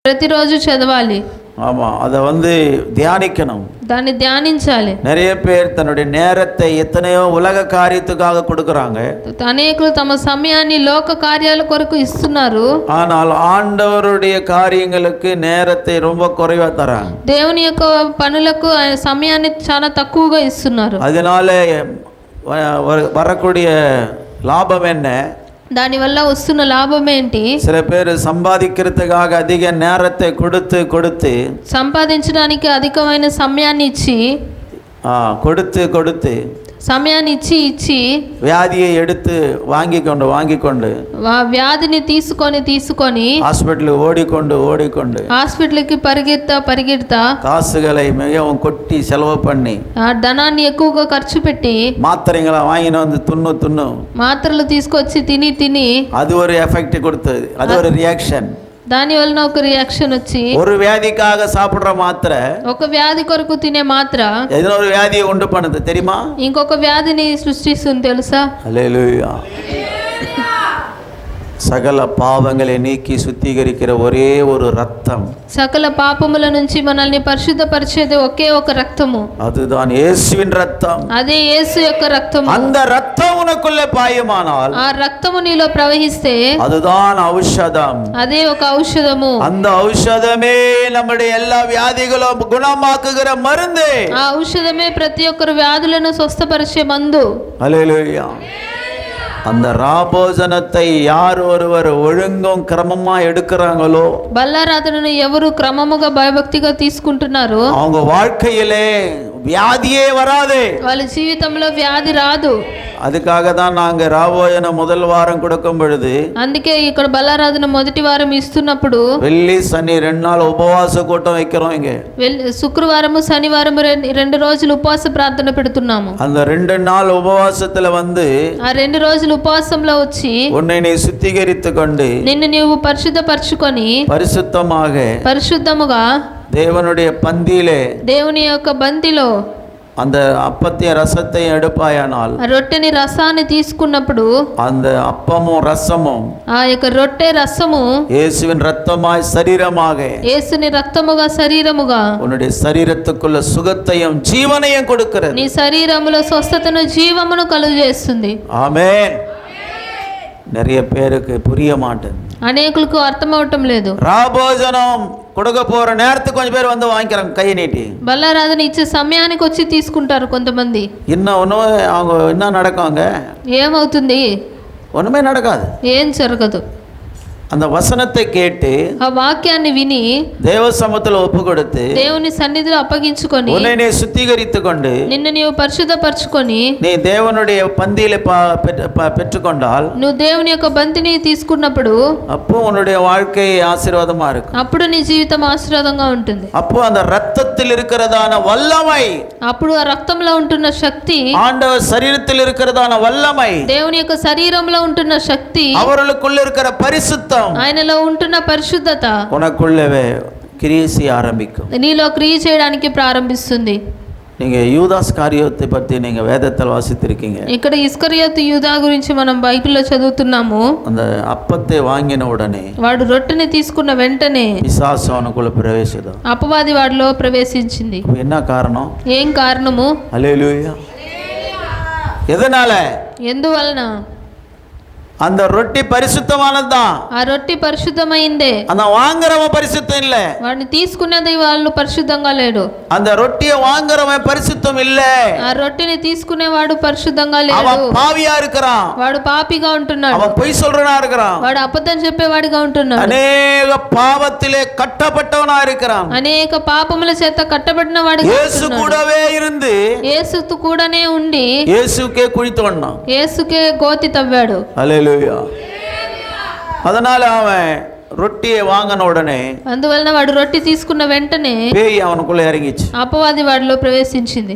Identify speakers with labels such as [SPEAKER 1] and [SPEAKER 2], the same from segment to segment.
[SPEAKER 1] ప్రతిరోజు చదవాలి.
[SPEAKER 2] ஆமா, அதை தியானிக்கணும்.
[SPEAKER 1] దాన్ని ధ్యానించాలి.
[SPEAKER 2] நிறைய பேர் தன்னுடைய நேரத்தை எத்தனையோ உலக காரியத்துக்காக கொடுக்கறாங்க.
[SPEAKER 1] అనేకులు తమ సమయాన్ని లోక కార్యాల కొరకు ఇస్తున్నారు.
[SPEAKER 2] ஆனால் ஆண்டவருடைய காரியங்களுக்கு நேரத்தை ரொம்ப குறைவா தராங்க.
[SPEAKER 1] దేవుని యొక్క పనులకు సమయాన్ని చాలా తక్కువగా ఇస్తున్నారు.
[SPEAKER 2] அதனால வரக்கூடிய லாபம் என்ன?
[SPEAKER 1] దానివల్ల వస్తున్న లాభం ఏంటి?
[SPEAKER 2] சில பேர் சம்பாதிக்கிறதுக்காக அதிக நேரத்தை கொடுத்து
[SPEAKER 1] సంపాదించడానికి అధికమైన సమయాన్ని ఇచ్చి
[SPEAKER 2] கொடுத்து
[SPEAKER 1] సమయాన్ని ఇచ్చి
[SPEAKER 2] వ్యాధిயை எடுத்து வாங்கிக்கொண்டு
[SPEAKER 1] వ్యాధిని తీసుకొని
[SPEAKER 2] హాస్పిటల్ ஓடிக்கொண்டு
[SPEAKER 1] హాస్పిటల్కి పరిగెడతా
[SPEAKER 2] காசுகளை மிகவும் கொட்டி செலவு பண்ணி
[SPEAKER 1] ధనాన్ని ఎక్కువగా ఖర్చు పెట్టి
[SPEAKER 2] மாத்திரைகளை வாங்கின துண்ணு
[SPEAKER 1] మాత్రలు తీసుకొచ్చి తిని
[SPEAKER 2] அது ஒரு எஃபெக்ட் கொடுத்தது. அது ஒரு ரியாக்ஷன்.
[SPEAKER 1] దాని వలన ఒక రియాక్షన్ వచ్చి
[SPEAKER 2] ஒரு வியாதிக்காக சாப்பிடுற மாத்திரை
[SPEAKER 1] ఒక వ్యాధి కొరకు తినే మాత్ర
[SPEAKER 2] ఏదో ஒரு வியாதியை உண்டு பண்ணுது தெரியுமா?
[SPEAKER 1] ఇంకొక వ్యాధిని సృష్టిస్తుంది తెలుసా?
[SPEAKER 2] హల్లెలూయా. సకల పాపங்களை నీకి శుద్ధీకరించే ఒరే ஒரு రక్తం.
[SPEAKER 1] సకల పాపముల నుంచి మనల్ని పరిశుద్ధపరిచేది ఒకే ఒక రక్తము.
[SPEAKER 2] அதுதான் இயேசுவின் ரத்தம்.
[SPEAKER 1] అదే యేసు యొక్క రక్తము.
[SPEAKER 2] அந்த ரத்தம் உனக்குள்ளே பாயமானால்
[SPEAKER 1] ఆ రక్తము నీలో ప్రవహిస్తే
[SPEAKER 2] அதுதான் ఔషధం.
[SPEAKER 1] అదే ఒక ఔషధము.
[SPEAKER 2] அந்த ఔషధమే நம்முடைய எல்லா வியாதிகளும் குணமாக்குகிற மருந்து.
[SPEAKER 1] ఆ ఔషధమే ప్రతి ఒక్కరు వ్యాధులను స్వస్థపరిచే మందు.
[SPEAKER 2] హల్లెలూయా. அந்த ராபோஜனத்தை யார் ஒருவர் ஒழுங்கும் கிரமமா எடுக்கிறாங்களோ,
[SPEAKER 1] బల్లారాధనను ఎవరు క్రమముగా భయభక్తిగా తీసుకుంటున్నారో
[SPEAKER 2] அவங்க வாழ்க்கையிலே வியாதியே வராது.
[SPEAKER 1] వాళ్ళ జీవితంలో వ్యాధి రాదు.
[SPEAKER 2] அதுக்காக தான் நாங்க ராபோஜன முதல் வாரம் கொடுக்கும் பொழுது,
[SPEAKER 1] అందుకే ఇక్కడ బల్లారాధన మొదటి వారం ఇస్తున్నప్పుడు
[SPEAKER 2] வெள்ளி சனி 2 நாள் உபவாச கூட்டம் வைக்கிறோம். இங்க
[SPEAKER 1] శుక్రవారము శనివారము 2 రోజులు ఉపవాస ప్రార్థన పెడుతున్నాము.
[SPEAKER 2] அந்த 2 நாள் உபவாசத்துல
[SPEAKER 1] ఆ 2 రోజులు ఉపవాసంలో వచ్చి
[SPEAKER 2] உன்னை நீ சுத்திகரித்துக் கொண்டு
[SPEAKER 1] నిన్ను నీవు పరిశుద్ధపరచుకొని పరిశుద్ధముగా
[SPEAKER 2] தேவனுடைய பந்தியிலே
[SPEAKER 1] దేవుని యొక్క బంతిలో
[SPEAKER 2] அந்த அப்பத்தையும் ரசத்தையும் எடுப்பாயானால்,
[SPEAKER 1] రొట్టెని రసాన్ని తీసుకున్నప్పుడు
[SPEAKER 2] அந்த அப்பமும் ரசமும்
[SPEAKER 1] ఆ యొక్క రొట్టె రసము
[SPEAKER 2] இயேசுவின் ரத்தமாய் சரீரமாக
[SPEAKER 1] యేసుని రక్తముగా శరీరముగా
[SPEAKER 2] உன்னுடைய சரீரத்துக்குள்ள சுகத்தையும் ஜீவனையும் கொடுக்கிறது.
[SPEAKER 1] నీ శరీరములో స్వస్థతను జీవమును కలుగజేస్తుంది.
[SPEAKER 2] ஆமென். நிறைய பேருக்கு புரிய மாட்டேன்.
[SPEAKER 1] అనేకులకు అర్థమవటం లేదు.
[SPEAKER 2] ராபோஜனம் கொடுக்க போற நேரத்துக்கு கொஞ்சம் பேர் வாங்கிக்கிறாங்க கையை நீட்டி.
[SPEAKER 1] బల్లారాధన ఇచ్చే సమయానికి వచ్చి తీసుకుంటారు కొంతమంది.
[SPEAKER 2] அவங்க என்ன நடக்குங்க?
[SPEAKER 1] ఏమవుతుంది?
[SPEAKER 2] ஒண்ணுமே நடக்காது.
[SPEAKER 1] ఏం జరగదు.
[SPEAKER 2] அந்த வசனத்தை கேட்டு
[SPEAKER 1] ఆ వాక్యాన్ని విని
[SPEAKER 2] தேவ சமூகத்தில் ஒப்பு கொடுத்து
[SPEAKER 1] దేవుని సన్నిధిలో అప్పగించుకొని
[SPEAKER 2] உன்னை நீ சுத்திகரித்துக் கொண்டு
[SPEAKER 1] నిన్ను నీవు పరిశుద్ధపరచుకొని
[SPEAKER 2] நீ தேவனுடைய பந்தியிலே பெற்றுக்கொண்டால்,
[SPEAKER 1] నువ్వు దేవుని యొక్క బంతిని తీసుకున్నప్పుడు
[SPEAKER 2] அப்போ உன்னுடைய வாழ்க்கை ஆசீர்வாதமா இருக்கும்.
[SPEAKER 1] అప్పుడు నీ జీవితం ఆశీర్వాదంగా ఉంటుంది.
[SPEAKER 2] அப்போ அந்த ரத்தத்தில் இருக்கிறதான வல்லமை,
[SPEAKER 1] అప్పుడు ఆ రక్తంలో ఉంటున్న శక్తి,
[SPEAKER 2] ஆண்டவர் சரீரத்தில் இருக்கிறதான வல்லமை,
[SPEAKER 1] దేవుని యొక్క శరీరంలో ఉంటున్న శక్తి,
[SPEAKER 2] அவர்களுக்குள்ள இருக்கிற பரிசுத்தம்,
[SPEAKER 1] ఆయనలో ఉంటున్న పరిశుద్ధత
[SPEAKER 2] உனக்குள்ளவே கிரியை செய்ய ஆரம்பிக்கும்.
[SPEAKER 1] నీలో క్రియ చేయడానికి ప్రారంభిస్తుంది.
[SPEAKER 2] நீங்க யூதாஸ் காரியத்தை பற்றி நீங்க வேதத்தில் வாசித்திருக்கீங்க.
[SPEAKER 1] ఇక్కడ ఇస్కరియోతు యూదా గురించి మనం బైబిల్లో చదువుతున్నాము.
[SPEAKER 2] அந்த அப்பத்தை வாங்கின உடனே
[SPEAKER 1] వాడు రొట్టెని తీసుకున్న వెంటనే
[SPEAKER 2] பிசாசு அவனுக்குள்ள பிரவேசிதான்.
[SPEAKER 1] అపవాది వాడిలో ప్రవేశించింది.
[SPEAKER 2] என்ன காரணம்?
[SPEAKER 1] ఏం కారణము?
[SPEAKER 2] హల్లెలూయా. எதனால?
[SPEAKER 1] ఎందువలన?
[SPEAKER 2] அந்த ரொட்டி பரிசுத்தமானதுதான்.
[SPEAKER 1] ఆ రొట్టె పరిశుద్ధమైందే.
[SPEAKER 2] அந்த வாங்குறவன் பரிசுத்தம் இல்ல.
[SPEAKER 1] వాడిని తీసుకునేది వాళ్ళు పరిశుద్ధంగా లేడు.
[SPEAKER 2] அந்த ரொட்டியை வாங்குறவன் பரிசுத்தம் இல்ல.
[SPEAKER 1] ఆ రొట్టెని తీసుకునేవాడు పరిశుద్ధంగా లేడు.
[SPEAKER 2] அவன் பாவியா இருக்கிறான்.
[SPEAKER 1] వాడు పాపిగా ఉంటున్నాడు.
[SPEAKER 2] அவன் பொய் சொல்றவனா இருக்கிறான்.
[SPEAKER 1] వాడు అబద్ధం చెప్పేవాడిగా ఉంటున్నాడు.
[SPEAKER 2] అనేక పాపத்திலே కట్టబట్టవనా இருக்கிறான்.
[SPEAKER 1] అనేక పాపముల చేత కట్టబడిన వాడిగా ఉంటున్నాడు.
[SPEAKER 2] యేసు కూడவே இருந்து
[SPEAKER 1] యేసుతో కూడానే ఉండి
[SPEAKER 2] యేసుకే కుడి తోడినాன்.
[SPEAKER 1] యేసుకే గోతి తవ్వాడు.
[SPEAKER 2] హల్లెలూయా. அதனால அவன் ரொட்டியை வாங்கின உடனே
[SPEAKER 1] అందువలన వాడు రొట్టె తీసుకున్న వెంటనే
[SPEAKER 2] பேய் அவனுக்குள்ள இறங்கிச்சு.
[SPEAKER 1] అపవాది వాడిలో ప్రవేశించింది.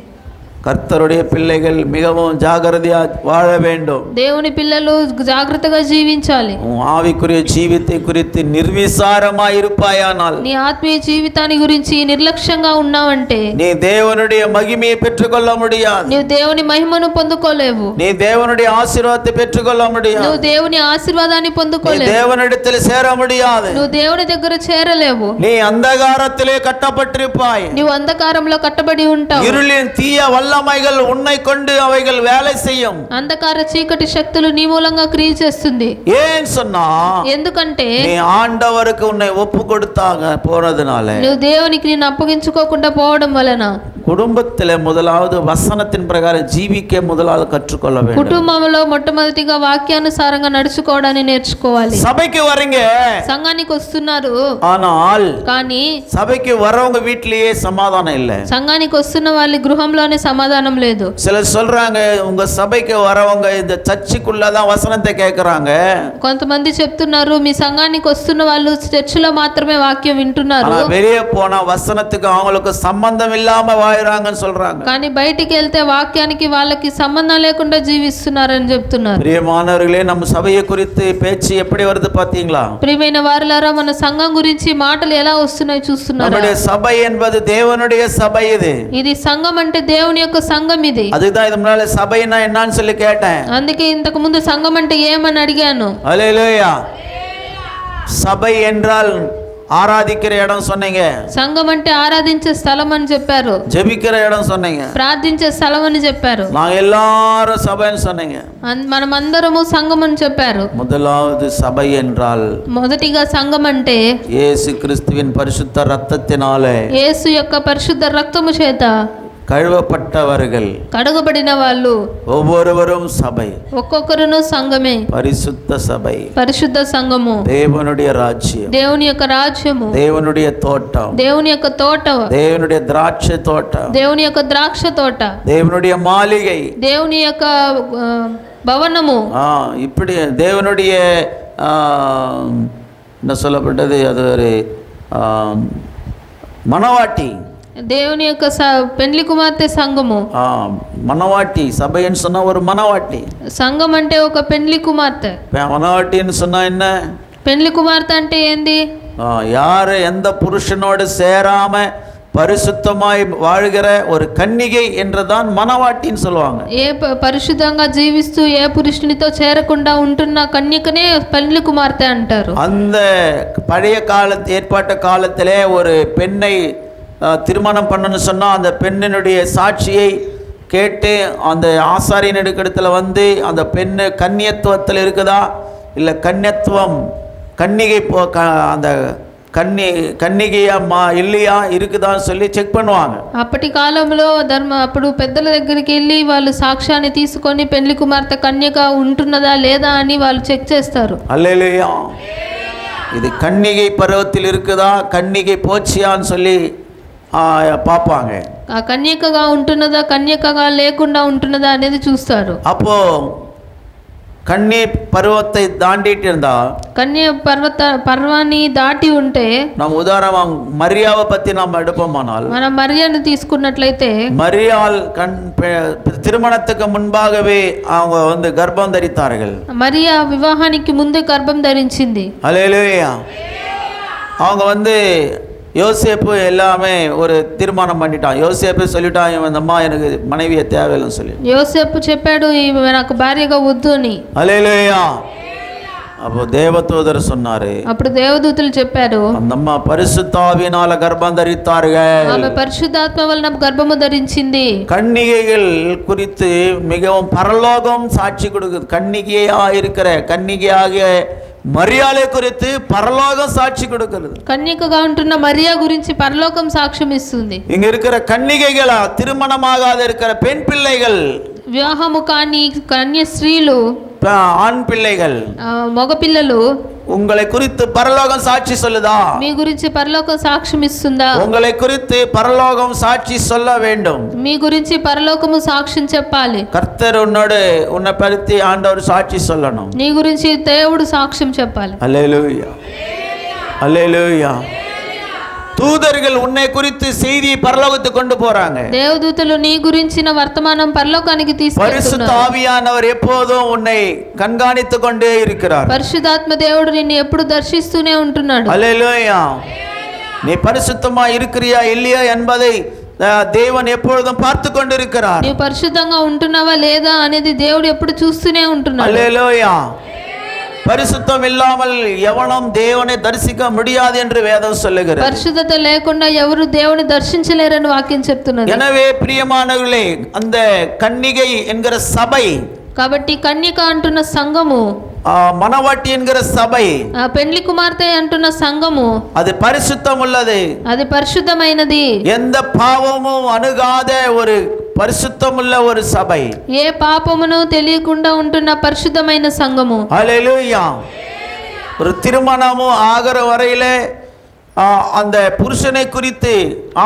[SPEAKER 2] கர்த்தருடைய பிள்ளைகள் மிகவும் ஜாகிரதையா வாழ வேண்டும்.
[SPEAKER 1] దేవుని పిల్లలు జాగ్రత్తగా జీవించాలి.
[SPEAKER 2] உன் ஆவிக்குரிய ஜீவித்தை குறித்து நிர்விசாரமாய் இருப்பாயானால்,
[SPEAKER 1] నీ ఆత్మీయ జీవితాన్ని గురించి నిర్లక్ష్యంగా ఉన్నావంటే
[SPEAKER 2] நீ தேவனுடைய மகிமையை பெற்றுக்கொள்ள முடியாது.
[SPEAKER 1] నువ్వు దేవుని మహిమను పొందుకోలేవు.
[SPEAKER 2] நீ தேவனுடைய ஆசீர்வாதத்தை பெற்றுக்கொள்ள முடியாது.
[SPEAKER 1] నువ్వు దేవుని ఆశీర్వాదాన్ని
[SPEAKER 2] நீ
[SPEAKER 1] పొందుకోలేవు.
[SPEAKER 2] தேவனிடத்தில் சேர முடியாது.
[SPEAKER 1] నువ్వు దేవుని దగ్గర చేరలేవు.
[SPEAKER 2] நீ அந்தகாரத்திலே கட்டப்பட்டிருப்பாய்.
[SPEAKER 1] నువ్వు అంధకారంలో కట్టబడి ఉంటావు.
[SPEAKER 2] இருளின் தீய வல்லமைகள் உன்னை கொண்டு அவைகள் வேலை செய்யும்.
[SPEAKER 1] అంధకార చీకటి శక్తులు నీ మూలంగా క్రియ చేస్తుంది.
[SPEAKER 2] ஏன் சொன்னா,
[SPEAKER 1] ఎందుకంటే
[SPEAKER 2] நீ ஆண்டவருக்கு உன்னை ஒப்பு கொடுத்தாங்க போனதுனால.
[SPEAKER 1] నువ్వు దేవునికి నిన్ను అప్పగించుకోకుండా పోవడం వలన
[SPEAKER 2] குடும்பத்திலே முதலாவது வசனத்தின் பிரகாரம் ஜீவிக்க முதலாவது கற்றுக்கொள்ள வேண்டும்.
[SPEAKER 1] కుటుంబంలో మొట్టమొదటిగా వాక్యానుసారంగా నడుచుకోవడాన్ని నేర్చుకోవాలి.
[SPEAKER 2] சபைக்கு வரீங்க,
[SPEAKER 1] సంఘానికి వస్తున్నారు,
[SPEAKER 2] ஆனால்
[SPEAKER 1] కానీ
[SPEAKER 2] சபைக்கு வரவங்க வீட்டிலேயே சமாதானம் இல்லை.
[SPEAKER 1] సంఘానికి వస్తున్న వాళ్ళ గృహంలోనే సమాధానం లేదు.
[SPEAKER 2] சிலர் சொல்றாங்க, உங்க சபைக்கு வரவங்க இந்த சர்ச்சுக்குள்ளதான் வசனத்தை கேட்கறாங்க.
[SPEAKER 1] కొంతమంది చెప్తున్నారు, మీ సంఘానికి వస్తున్న వాళ్ళు చర్చిలో మాత్రమే వాక్యం వింటున్నారు,
[SPEAKER 2] ஆனா வெளியே போனா வசனத்துக்கு அவங்களுக்கு சம்பந்தம் இல்லாம வாழறாங்கன்னு சொல்றாங்க.
[SPEAKER 1] కానీ బయటికి వెళ్తే వాక్యానికి వాళ్ళకి సంబంధం లేకుండా జీవిస్తున్నారని చెప్తున్నారు.
[SPEAKER 2] பிரியமானவர்களே, நம்ம சபையை குறித்து பேச்சு எப்படி வருது பாத்தீங்களா?
[SPEAKER 1] ప్రియమైన వారలారా, మన సంఘం గురించి మాటలు ఎలా వస్తున్నాయి చూస్తున్నారు.
[SPEAKER 2] நம்முடைய சபை என்பது தேவனுடைய சபை.
[SPEAKER 1] ఇది సంఘం అంటే దేవుని యొక్క సంఘం. ఇది
[SPEAKER 2] அதுதான் இது முன்னால சபைனா என்னன்னு சொல்லி கேட்டேன்.
[SPEAKER 1] అందుకే ఇంతకు ముందు సంఘం అంటే ఏమని అడిగాను.
[SPEAKER 2] அல்லேலூயா. சபை என்றால் ஆராதிக்கிற இடம் சொன்னீங்க,
[SPEAKER 1] సంఘం అంటే ఆరాధించే స్థలం అని చెప్పారు,
[SPEAKER 2] ஜெபிக்கிற இடம் சொன்னீங்க,
[SPEAKER 1] ప్రార్థించే స్థలం అని చెప్పారు,
[SPEAKER 2] நாங்க எல்லாரும் சபைன்னு சொன்னீங்க.
[SPEAKER 1] మనం అందరము సంఘం అని చెప్పారు.
[SPEAKER 2] முதலாவது சபை என்றால்
[SPEAKER 1] మొదటిగా సంఘం అంటే
[SPEAKER 2] இயேசு கிறிஸ்துவின் பரிசுத்த ரத்தத்தினாலே
[SPEAKER 1] యేసు యొక్క పరిశుద్ధ రక్తము చేత
[SPEAKER 2] கழுவப்பட்டவர்கள்,
[SPEAKER 1] కడగబడిన వాళ్ళు,
[SPEAKER 2] ஒவ்வொருவரும் சபை,
[SPEAKER 1] ఒక్కొక్కరును సంఘమే,
[SPEAKER 2] பரிசுத்த சபை,
[SPEAKER 1] పరిశుద్ధ సంఘము,
[SPEAKER 2] தேவனுடைய ராஜ்யம்,
[SPEAKER 1] దేవుని యొక్క రాజ్యము,
[SPEAKER 2] தேவனுடைய தோட்டம்,
[SPEAKER 1] దేవుని యొక్క తోట,
[SPEAKER 2] தேவனுடைய திராட்சை தோட்டம்,
[SPEAKER 1] దేవుని యొక్క ద్రాక్ష తోట,
[SPEAKER 2] தேவனுடைய மாளிகை,
[SPEAKER 1] దేవుని యొక్క భవనము,
[SPEAKER 2] இப்படி தேவனுடைய என்ன சொல்லப்பட்டது, அது ஒரு மணவாட்டி,
[SPEAKER 1] దేవుని యొక్క పెండ్లి కుమార్తె సంఘము.
[SPEAKER 2] மணவாட்டி சபைன்னு சொன்னா ஒரு மணவாட்டி.
[SPEAKER 1] సంఘం అంటే ఒక పెండ్లి కుమార్తె.
[SPEAKER 2] மணவாட்டின்னு சொன்னா என்ன?
[SPEAKER 1] పెండ్లి కుమార్తె అంటే ఏంది?
[SPEAKER 2] யாரு எந்த புருஷனோடு சேராம பரிசுத்தமாய் வாழ்கிற ஒரு கன்னிகை என்றுதான் மணவாட்டின்னு சொல்லுவாங்க.
[SPEAKER 1] ఏ పరిశుద్ధంగా జీవిస్తూ ఏ పురుషునితో చేరకుండా ఉంటున్న కన్యకనే పెండ్లి కుమార్తె అంటారు.
[SPEAKER 2] அந்த பழைய காலத்து ஏற்பாட்டு காலத்திலே ஒரு பெண்ணை திருமணம் பண்ணணும்னு சொன்னால் அந்த பெண்ணினுடைய சாட்சியை கேட்டு அந்த ஆசாரியனிடத்தில் வந்து அந்த பெண்ணு கன்னியத்துவத்தில் இருக்குதா இல்லை கன்னியத்துவம் கன்னிகை அந்த కన్నిగయా ఇల్లియా இருக்குதா சொல்லி చెక్ பண்ணுவாங்க.
[SPEAKER 1] అప్పటి కాలంలో అప్పుడు పెద్దల దగ్గరికి వెళ్ళి వాళ్ళు సాక్ష్యాన్ని తీసుకొని పెళ్లి కుమార్తె కన్యగా ఉంటున్నదా లేదా అని వాళ్ళు చెక్ చేస్తారు.
[SPEAKER 2] హల్లెలూయా. ఇది కన్నిగை పర్వத்தில் இருக்குதா కన్నిగை పోచియాன்னு சொல்லி పాపాంగ.
[SPEAKER 1] ఆ కన్యకగా ఉంటున్నదా కన్యకగా లేకుండా ఉంటున్నదా అనేది చూస్తారు.
[SPEAKER 2] அப்போ கன்னி பருவத்தை தாண்டிட்டு இருந்தா,
[SPEAKER 1] கன்னிய పర్వాన్ని దాటి ఉంటే, நம்ம
[SPEAKER 2] உதாரணமா மரியாவை பத்தி நாம் எடுப்போமானால்,
[SPEAKER 1] మనం మరియను తీసుకున్నట్లయితే
[SPEAKER 2] மரியாள் திருமணத்துக்கு முன்பாகவே அவங்க வந்து கர்ப்பம் தரித்தார்கள்.
[SPEAKER 1] మరియా వివాహానికి ముందే గర్భం ధరించింది.
[SPEAKER 2] హల్లెలూయా. அவங்க வந்து யோசேப்பு எல்லாமே ஒரு தீர்மானம் பண்ணிட்டான். யோசேப்பு சொல்லிட்டான், இந்த அம்மா எனக்கு மனைவியை தேவையில்லைன்னு சொல்லி.
[SPEAKER 1] யோசேப்பு చెప్పాడు, నాకు భార్యగా వద్దు అని.
[SPEAKER 2] హల్లెలూయా. அப்போ தேவதூதர் சொன்னாரு,
[SPEAKER 1] అప్పుడు దేవదూతలు చెప్పారు,
[SPEAKER 2] அந்த அம்மா பரிசுத்த ஆவியினால கர்ப்பம் தரித்தார்கள்.
[SPEAKER 1] ఆమె పరిశుద్ధాత్మ వలన గర్భము ధరించింది.
[SPEAKER 2] கன்னிகைகள் குறித்து மிகவும் பரலோகம் சாட்சி கொடுக்குது. கன்னிகையா இருக்கிற கன்னிகையாகிய మరియాలే குறித்து పరలోకం సాక్షి கொடுக்கிறது.
[SPEAKER 1] కన్యకగా ఉంటున్న మరియా గురించి పరలోకం సాక్ష్యం ఇస్తుంది.
[SPEAKER 2] இங்க இருக்கிற கன்னிகைகள், திருமணமாகாத இருக்கிற பெண் பிள்ளைகள்,
[SPEAKER 1] వివాహము కాని కన్య స్త్రీలు,
[SPEAKER 2] ஆண் பிள்ளைகள்,
[SPEAKER 1] మగ పిల్లలు,
[SPEAKER 2] உங்களை குறித்து பரலோகம் சாட்சி சொல்லுதா?
[SPEAKER 1] మీ గురించి పరలోకం సాక్ష్యం ఇస్తుందా?
[SPEAKER 2] உங்களை குறித்து பரலோகம் சாட்சி சொல்ல வேண்டும்.
[SPEAKER 1] మీ గురించి పరలోకము సాక్ష్యం చెప్పాలి.
[SPEAKER 2] கர்த்தர் உன்னை பற்றி ஆண்டவர் சாட்சி சொல்லணும்.
[SPEAKER 1] నీ గురించి దేవుడు సాక్ష్యం చెప్పాలి.
[SPEAKER 2] హల్లెలూయా. హల్లెలూయా. தூதர்கள் உன்னை குறித்து செய்தி பரலோகத்துக்கு கொண்டு போறாங்க.
[SPEAKER 1] దేవదూతలు నీ గురించిన వర్తమానం పరలోకానికి
[SPEAKER 2] பரிசுத்த
[SPEAKER 1] తీసుకెళ్తున్నారు.
[SPEAKER 2] ஆவியானவர் எப்போதும் உன்னை கண்காணித்து கொண்டே இருக்கிறார்.
[SPEAKER 1] పరిశుద్ధాత్మ దేవుడు నిన్ను ఎప్పుడు దర్శిస్తూనే ఉంటున్నాడు.
[SPEAKER 2] அல்லேலூயா. நீ பரிசுத்தமா இருக்கிறியா இல்லையா என்பதை தேவன் எப்பொழுதும் பார்த்து கொண்டிருக்கிறார்.
[SPEAKER 1] నీవు పరిశుద్ధంగా ఉంటున్నావా లేదా అనేది దేవుడు ఎప్పుడు చూస్తూనే ఉంటున్నాడు.
[SPEAKER 2] அல்லேலூயா. பரிசுத்தம் இல்லாமல் எவனும் தேவனை தரிசிக்க முடியாது என்று வேதம் சொல்லுகிறது.
[SPEAKER 1] పరిశుద్ధత లేకుండా ఎవరు దేవుని దర్శించలేరని వాక్యం చెప్తున్నది.
[SPEAKER 2] எனவே பிரியமானவர்களே, அந்த கன்னிகை என்கிற சபை,
[SPEAKER 1] కాబట్టి కన్యక అంటున్న సంఘము,
[SPEAKER 2] மணவாட்டி என்கிற சபை,
[SPEAKER 1] ఆ పెండ్లి కుమార్తె అంటున్న సంఘము,
[SPEAKER 2] அது பரிசுத்தம் உள்ளது.
[SPEAKER 1] అది పరిశుద్ధమైనది.
[SPEAKER 2] எந்த பாவமும் அணுகாத ஒரு పరిశుద్ధముள்ள ஒரு సభை.
[SPEAKER 1] ఏ పాపమును తెలియకుండా ఉంటున్న పరిశుద్ధమైన సంఘము.
[SPEAKER 2] ஹல்லேலூயா. ஒரு திருமணமும் ஆகிற வரையிலே அந்த புருஷனை குறித்து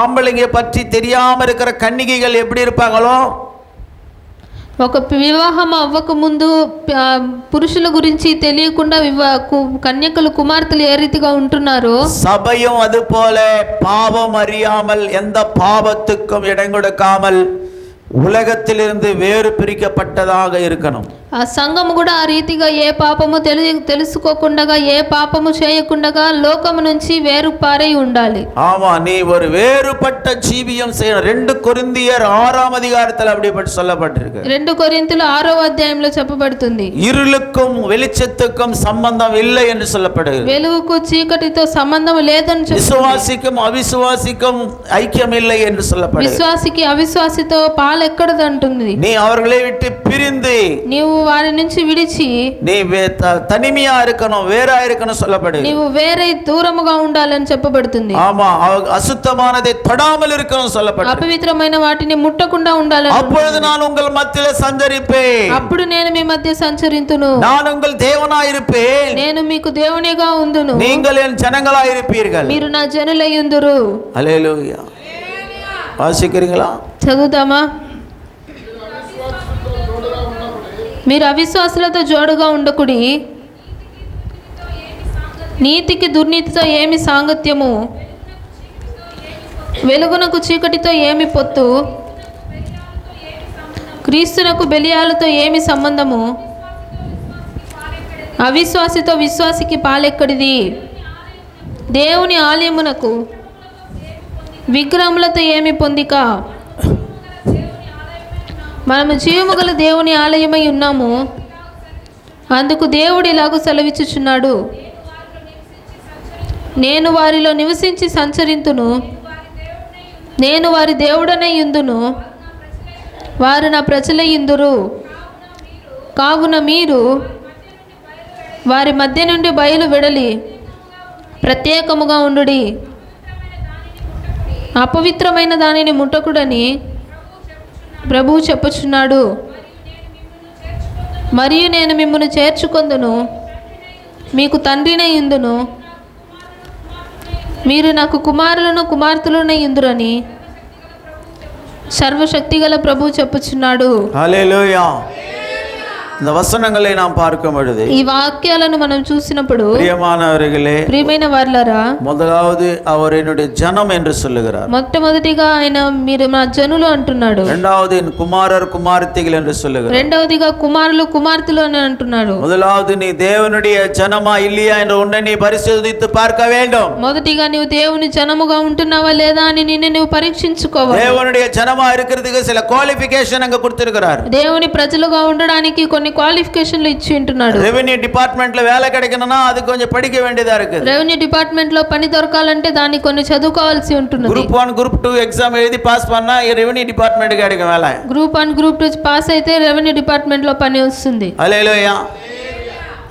[SPEAKER 2] ஆம்பளைங்க பற்றி தெரியாம இருக்கிற கன்னிகைகள் எப்படி இருப்பாங்களோ,
[SPEAKER 1] ఒక వివాహం అవ్వక ముందు పురుషుల గురించి తెలియకుండా కన్యకలు కుమార్తెలు ఏ రీతిగా ఉంటున్నారో,
[SPEAKER 2] சபையும் அது போல பாவம் அறியாமல் எந்த பாவத்துக்கும் இடம் கொடுக்காமல் உலகத்திலிருந்து வேறு பிரிக்கப்பட்டதாக இருக்கணும்.
[SPEAKER 1] ఆ సంఘము కూడా ఆ రీతిగా ఏ పాపము తెలుసుకోకుండా ఏ పాపము చేయకుండా లోకము నుంచి వేరు పారై ఉండాలి.
[SPEAKER 2] ஆமா, நீ ஒரு வேறுபட்ட ஜீவியம் செய்யணும். 2 கொரிந்தியர் 6ஆம் அதிகாரத்தில் அப்படிப்பட்டு சொல்லப்பட்டிருக்கு.
[SPEAKER 1] 2 కొరింథీయులు 6వ అధ్యాయంలో చెప్పబడుతుంది.
[SPEAKER 2] இருளுக்கும் வெளிச்சத்துக்கும் சம்பந்தம் இல்லை என்று சொல்லப்படுகிறது.
[SPEAKER 1] వెలుగుకు చీకటితో సంబంధం లేదని చెప్పి,
[SPEAKER 2] విశ్వాసిக்கும் అవిశ్వాసిக்கும் ఐక్యం இல்லை என்று சொல்லப்படுகிறது.
[SPEAKER 1] విశ్వాసికి అవిశ్వాసితో పాలెక్కడదంటుంది.
[SPEAKER 2] நீ அவர்களை விட்டு பிரிந்து,
[SPEAKER 1] నీవు వారి నుంచి విడిచి,
[SPEAKER 2] நீ தனிமையா இருக்கணும், வேறா இருக்கணும் சொல்லப்படுகிறது.
[SPEAKER 1] నీవు వేరే దూరముగా ఉండాలని చెప్పబడుతుంది.
[SPEAKER 2] ஆமா, அசுத்தமானதை தொடாமல் இருக்கணும் சொல்லப்படுகிறது.
[SPEAKER 1] అపవిత్రమైన వాటిని ముట్టకుండా ఉండాలని.
[SPEAKER 2] அப்பொழுது நான் உங்கள் மத்தியிலே சஞ்சரிப்பேன்,
[SPEAKER 1] అప్పుడు నేను మీ మధ్య సంచరింతును.
[SPEAKER 2] நான் உங்கள் தேவனாய் இருப்பேன்,
[SPEAKER 1] నేను మీకు దేవునిగా ఉందును.
[SPEAKER 2] நீங்கள் என் ஜனங்களாய் இருப்பீர்கள்.
[SPEAKER 1] మీరు నా జనులయ్యుందురు.
[SPEAKER 2] హల్లెలూయా. వాసిக்கிறீங்களா?
[SPEAKER 1] చదువుతామా? మీరు అవిశ్వాసులతో జోడుగా ఉండకుడి, నీతికి దుర్నీతితో ఏమి సాంగత్యము, వెలుగునకు చీకటితో ఏమి పొత్తు, క్రీస్తునకు బెలియాలతో ఏమి సంబంధము, అవిశ్వాసితో విశ్వాసికి పాలెక్కడిది, దేవుని ఆలయమునకు విగ్రహములతో ఏమి పొందిక, మనము జీవము గల దేవుని ఆలయమై ఉన్నాము. అందుకు దేవుడు ఇలాగూ సెలవిచ్చుచున్నాడు, నేను వారిలో నివసించి సంచరింతును, నేను వారి దేవుడనే యుందును, వారు నా ప్రజలై యుందురు. కావున మీరు వారి మధ్య నుండి బయలు వెడలి ప్రత్యేకముగా ఉండుడి, అపవిత్రమైన దానిని ముట్టకుడని ప్రభువు చెప్పుచున్నాడు. మరియు నేను మిమ్మల్ని చేర్చుకొందును, మీకు తండ్రినై యుందును, మీరు నాకు కుమారులను కుమార్తెలనై యుందురని సర్వశక్తిగల ప్రభువు చెప్పుచున్నాడు.
[SPEAKER 2] హల్లెలూయా. இந்த வசனங்களை நாம் பார்க்கும் பொழுது,
[SPEAKER 1] ఈ వాక్యాలను మనం చూసినప్పుడు,
[SPEAKER 2] பிரியமானவர்களே,
[SPEAKER 1] ప్రియమైన వారలారా,
[SPEAKER 2] முதலாவது அவர் என்னுடைய ஜனம் என்று சொல்லுகிறார்.
[SPEAKER 1] మొట్టమొదటిగా ఆయన మీరు మా జనులు అంటున్నాడు.
[SPEAKER 2] இரண்டாவது என் குமாரர் குமார்த்திகள் என்று சொல்லுகிறார்.
[SPEAKER 1] రెండవదిగా కుమారులు కుమార్తెలు అని అంటున్నాడు.
[SPEAKER 2] முதலாவது நீ தேவனுடைய ஜனமா இல்லையா என்று உன்னை நீ பரிசோதித்து பார்க்க வேண்டும்.
[SPEAKER 1] మొదటిగా నీవు దేవుని జనముగా ఉంటున్నావా లేదా అని నిన్ను నువ్వు పరీక్షించుకోవాలి.
[SPEAKER 2] தேவனுடைய ஜனமா இருக்கிறதுக்கு சில குவாலிஃபிகேஷன் அங்க கொடுத்திருக்கிறார்.
[SPEAKER 1] దేవుని ప్రజలుగా ఉండడానికి కొన్ని క్వాలిఫికేషన్లు ఇచ్చి ఉంటున్నాడు.
[SPEAKER 2] ரெவென்யூ டிபார்ட்மெண்ட்ல வேலை கிடைக்கணும்னா அது கொஞ்சம் படிக்க வேண்டியதா இருக்கு.
[SPEAKER 1] రెవెన్యూ డిపార్ట్మెంట్ లో పని దొరకాలంటే దాన్ని కొన్ని చదువుకోవాల్సి ఉంటుంది.
[SPEAKER 2] గ్రూప్ 1 గ్రూప్ 2 ఎగ్జామ్ எழுதி பாஸ் பண்ணா ரெவென்யூ டிபார்ட்மெண்ட் கிடைக்கும் வேலை.
[SPEAKER 1] గ్రూప్ 1 గ్రూప్ 2 పాస్ అయితే రెవెన్యూ డిపార్ట్మెంట్ లో పని వస్తుంది.
[SPEAKER 2] ஹல்லேலூயா.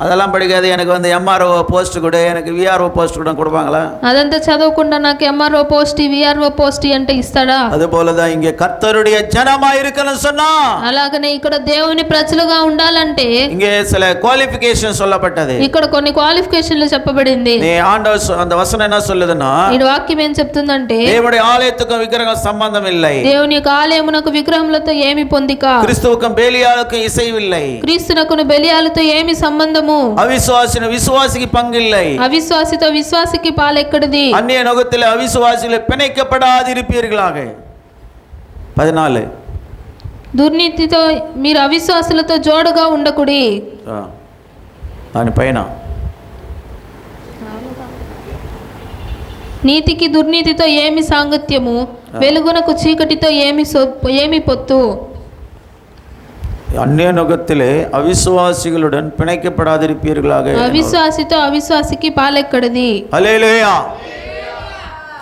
[SPEAKER 2] அதெல்லாம் படிக்காது, எனக்கு வந்து எம்ஆர்ஓ போஸ்ட் கூட, எனக்கு விஆர்ஓ போஸ்ட் கூட கொடுப்பாங்களா?
[SPEAKER 1] అదంతా చదవకుండా నాకు ఎంఆర్ఓ పోస్ట్ విఆర్ఓ పోస్ట్ అంటే ఇస్తాడా?
[SPEAKER 2] அது போலதான் இங்க கர்த்தருடைய ஜனமா இருக்கணும் சொன்னா,
[SPEAKER 1] అలాగనే ఇక్కడ దేవుని ప్రజలుగా ఉండాలంటే
[SPEAKER 2] இங்கே சில குவாலிஃபிகேஷன் சொல்லப்பட்டது.
[SPEAKER 1] ఇక్కడ కొన్ని క్వాలిఫికేషన్లు చెప్పబడింది.
[SPEAKER 2] நீ ஆண்டவர் அந்த వచనం என்ன சொல்லுதுன்னா,
[SPEAKER 1] ఈ వాక్యం ఏం చెప్తుందంటే,
[SPEAKER 2] தேவனுடைய ஆலயத்துக்கும் விக்கிரகம் சம்பந்தம் இல்லை,
[SPEAKER 1] దేవుని యొక్క ఆలయమునకు విగ్రహములతో ఏమి పొందిక,
[SPEAKER 2] கிறிஸ்துவுக்கும் பேலியாளுக்கும் இசைவில்லை,
[SPEAKER 1] క్రీస్తునకును బెలియాలతో ఏమి సంబంధము, సంగత్యము.
[SPEAKER 2] விசுவாசிக்கு பங்கு இல்லை.
[SPEAKER 1] అవిశ్వాసితో విశ్వాసికి పాలెక్కడిది.
[SPEAKER 2] அந்நிய நுகத்தில் அவிசுவாசிகளை பிணைக்கப்படாதிருப்பீர்களாக. 14
[SPEAKER 1] దుర్నీతితో మీరు అవిశ్వాసులతో జోడుగా ఉండకుడి.
[SPEAKER 2] దాని పైన
[SPEAKER 1] నీతికి దుర్నీతితో ఏమి సాంగత్యము, వెలుగునకు చీకటితో ఏమి పొత్తు.
[SPEAKER 2] அந்நிய நுகத்திலே அவிசுவாசிகளுடன் பிணைக்கப்படாதிருப்பீர்களாக.
[SPEAKER 1] అవిశ్వాసితో అవిశ్వాసికి పాలెక్కడిది.
[SPEAKER 2] హల్లెలూయా.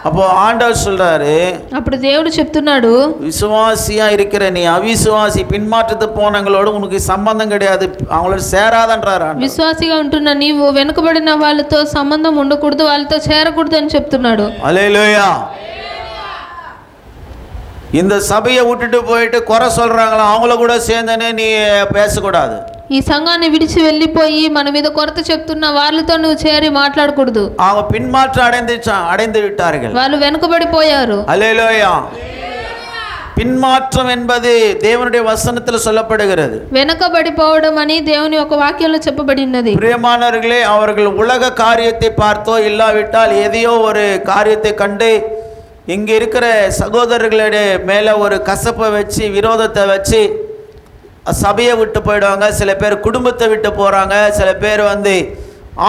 [SPEAKER 2] அப்போ ஆண்டவர் சொல்றாரு,
[SPEAKER 1] అప్పుడు దేవుడు చెప్తున్నాడు,
[SPEAKER 2] விசுவாசியா இருக்கிற நீ அவிசுவாசி பின்மாற்றத்து போனவங்களோட உனக்கு சம்பந்தம் கிடையாது, அவங்களோட சேராதன்றாரு.
[SPEAKER 1] విశ్వాసిగా ఉంటున్న నీవు వెనుకబడిన వాళ్ళతో సంబంధం ఉండకూడదు, వాళ్ళతో చేరకూడదు అని చెప్తున్నాడు.
[SPEAKER 2] హల్లెలూయా. இந்த சபையை விட்டுட்டு போயிட்டு குறை சொல்றாங்களா, அவங்கள கூட சேர்ந்தனே நீ பேசக்கூடாது.
[SPEAKER 1] ఈ సంఘాన్ని విడిచి వెళ్ళిపోయి మన మీద కొరత చెప్తున్న వాళ్ళతో నువ్వు చేరి మాట్లాడకూడదు.
[SPEAKER 2] அவங்க பின்மாற்றம் அடைந்து விட்டார்கள்.
[SPEAKER 1] వాళ్ళు వెనుకబడిపోయారు.
[SPEAKER 2] ஹல்லேலூயா. பின்மாற்றம் என்பது தேவனுடைய வசனத்தில் சொல்லப்படுகிறது.
[SPEAKER 1] వెనకబడిపోవడం అని దేవుని ఒక వాక్యంలో చెప్పబడినది.
[SPEAKER 2] பிரியமானவர்களே, அவர்கள் உலக காரியத்தை பார்த்தோ இல்லாவிட்டால் எதையோ ஒரு காரியத்தை கண்டு இங்கே இருக்கிற சகோதரர்களுடைய மேலே ஒரு கசப்பை வச்சு விரோதத்தை வச்சு சபையை விட்டு போயிடுவாங்க. சில பேர் குடும்பத்தை விட்டு போகிறாங்க, சில பேர்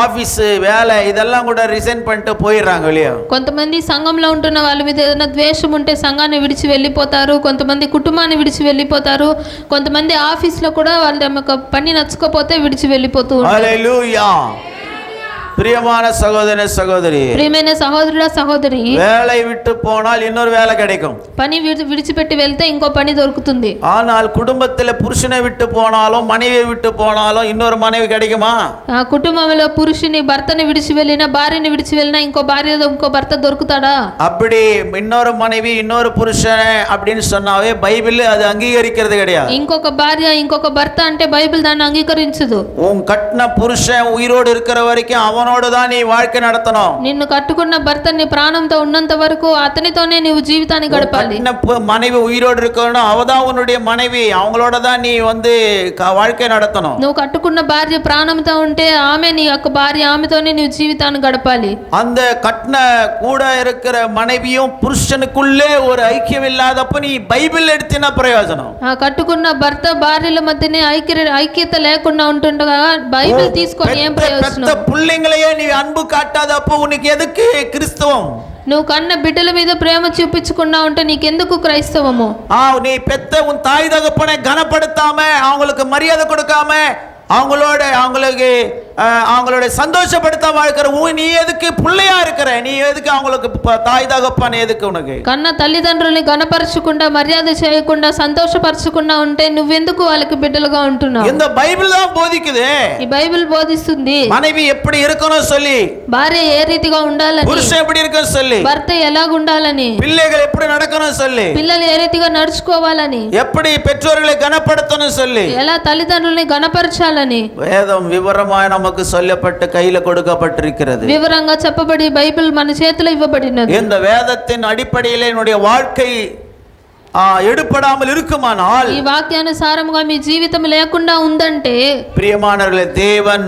[SPEAKER 2] ఆఫీసు వేల ఇదెల్లాం కూడా రిజైన్ பண்ணிட்டு పోయిర్రాంగ இல்லையா.
[SPEAKER 1] కొంతమంది సంఘంలో ఉంటున్న వాళ్ళ మీద ఏదైనా ద్వేషం ఉంటే సంఘాన్ని విడిచి వెళ్ళిపోతారు, కొంతమంది కుటుంబాన్ని విడిచి వెళ్ళిపోతారు, కొంతమంది ఆఫీస్లో కూడా వాళ్ళ పని నచ్చకపోతే విడిచి వెళ్ళిపోతూ ఉంటారు.
[SPEAKER 2] హల్లెలూయా. பிரியமான சகோதரனே சகோதரி,
[SPEAKER 1] ప్రియమైన సహోదరుడా సహోదరి,
[SPEAKER 2] வேலை விட்டு போனால் இன்னொரு வேலை கிடைக்கும்.
[SPEAKER 1] పని విడిచిపెట్టి వెళ్తే ఇంకో పని దొరుకుతుంది.
[SPEAKER 2] ஆனால் குடும்பத்தில் புருஷனை விட்டு போனாலும் மனைவியை விட்டு போனாலும் இன்னொரு மனைவி கிடைக்குமா?
[SPEAKER 1] ఆ కుటుంబంలో పురుషుని భర్తని విడిచి వెళ్ళినా భార్యని విడిచి వెళ్ళినా ఇంకో భార్య ఇంకో భర్త దొరుకుతాడా?
[SPEAKER 2] அப்படி இன்னொரு மனைவி இன்னொரு புருஷன் அப்படின்னு சொன்னாவே பைபிள் அது அங்கீகரிக்கிறது கிடையாது.
[SPEAKER 1] ఇంకొక భార్య ఇంకొక భర్త అంటే బైబిల్ దాన్ని అంగీకరించదు.
[SPEAKER 2] உன் கட்டின புருஷன் உயிரோடு இருக்கிற வரைக்கும் அவனோட தான் நீ வாழ்க்கை நடத்தணும்.
[SPEAKER 1] నిన్ను కట్టుకున్న భర్తని ప్రాణంతో ఉన్నంత వరకు అతనితోనే నీవు జీవితాన్ని గడపాలి.
[SPEAKER 2] மனைவி உயிரோடு இருக்கணும், அவதான் உன்னுடைய மனைவி, அவங்களோட தான் நீ வாழ்க்கை நடத்தணும்.
[SPEAKER 1] నువ్వు కట్టుకున్న భార్య ప్రాణంతో ఉంటే ఆమె నీ యొక్క భార్య, ఆమెతోనే నీవు జీవితాన్ని గడపాలి.
[SPEAKER 2] அந்த కట్న கூட இருக்கிற மனைவியும் புருஷனுக்குள்ளே ஒரு ஐக்கியம் இல்லாதப்ப நீ பைபிள் எடுத்தின பிரயோజனம்.
[SPEAKER 1] ఆ కట్టుకున్న భర్త భార్యల మధ్యనే ఐక్యత లేకుండా ఉంటుండగా బైబిల్ తీసుకొని ఏం ప్రయోజనం?
[SPEAKER 2] పుల్లింగలే நீ அன்பு காட்டாதப்போ உனக்கு எதுக்கு கிறிஸ்தவம்?
[SPEAKER 1] నువ్వు కన్న బిడ్డల మీద ప్రేమ చూపించకుండా ఉంటే నీకెందుకు క్రైస్తవము?
[SPEAKER 2] நீ பெத்த உன் தாய் தகப்பனை கனப்படுத்தாம அவங்களுக்கு மரியாதை கொடுக்காம அவங்களோட சந்தோஷப்படுத்தாம இருக்கிற நீ எதுக்கு பிள்ளையா இருக்கிற? நீ எதுக்கு அவங்களுக்கு தாய் தகப்பன் எதுக்கு உனக்கு?
[SPEAKER 1] కన్న తల్లిదండ్రుల్ని గణపరచకుండా మర్యాద చేయకుండా సంతోషపరచకుండా ఉంటే నువ్వెందుకు వాళ్ళకి బిడ్డలుగా ఉంటున్నావు?
[SPEAKER 2] இந்த பைபிள் தான் போதிக்குது.
[SPEAKER 1] ఈ బైబిల్ బోధిస్తుంది
[SPEAKER 2] மனைவி எப்படி இருக்கணும் சொல்லி,
[SPEAKER 1] భార్య ఏ రీతిగా ఉండాలని,
[SPEAKER 2] పురుషుడు எப்படி இருக்கணும் சொல்லி,
[SPEAKER 1] భర్త ఎలాగ ఉండాలని,
[SPEAKER 2] பிள்ளைகள் எப்படி நடக்கணும் சொல்லி,
[SPEAKER 1] పిల్లలు ఏ రీతిగా నడుచుకోవాలని,
[SPEAKER 2] எப்படி பெற்றோர்களை கனப்படுத்தணும் சொல்லி,
[SPEAKER 1] ఎలా తల్లిదండ్రుల్ని గణపరచాలని
[SPEAKER 2] வேதம் விவரமாய் நமக்கு சொல்லப்பட்டு கையில கொடுக்கப்பட்டிருக்கிறது.
[SPEAKER 1] వివరంగా చెప్పబడి బైబిల్ మన చేతిలో ఇవ్వబడినది.
[SPEAKER 2] இந்த வேதத்தின் அடிப்படையில் என்னுடைய வாழ்க்கை எடுபடாமல் இருக்குமானால்,
[SPEAKER 1] ఈ వాక్యానుసారముగా మీ జీవితం లేకుండా ఉందంటే,
[SPEAKER 2] பிரியமானவர்களே, தேவன்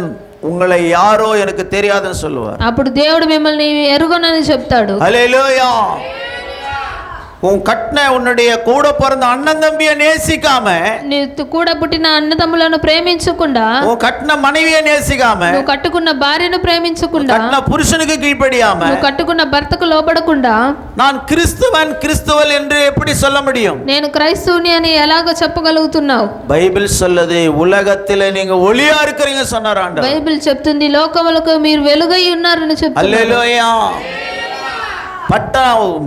[SPEAKER 2] உங்களை யாரோ எனக்கு தெரியாதுன்னு சொல்லுவார்.
[SPEAKER 1] అప్పుడు దేవుడు మిమ్మల్ని ఎరుగనని చెప్తాడు.
[SPEAKER 2] హల్లెలూయా. உன் கட்டின உன்னுடைய கூட பிறந்த அண்ணன் தம்பியை நேசிக்காம,
[SPEAKER 1] నీ కూడా పుట్టిన అన్నదమ్ములను ప్రేమించకుండా,
[SPEAKER 2] உன் கட்டின மனைவியை நேசிக்காம,
[SPEAKER 1] నువ్వు కట్టుకున్న భార్యను ప్రేమించకుండా,
[SPEAKER 2] கட்டின புருஷனுக்கு கீழ்ப்படியாம,
[SPEAKER 1] నువ్వు కట్టుకున్న భర్తకు లోబడకుండా,
[SPEAKER 2] நான் கிறிஸ்துவல் என்று எப்படி சொல்ல முடியும்?
[SPEAKER 1] నేను క్రైస్తవుని అని ఎలాగ చెప్పగలుగుతున్నావు?
[SPEAKER 2] బైబిల్ சொல்லுது, ఉలగతిலே நீங்க ஒளியா இருக்கிறீங்க சொன்னார் ஆண்டவர்.
[SPEAKER 1] బైబిల్ చెప్తుంది లోకములకు మీరు వెలుగై ఉన్నారని చెప్తుంది.
[SPEAKER 2] హల్లెలూయా.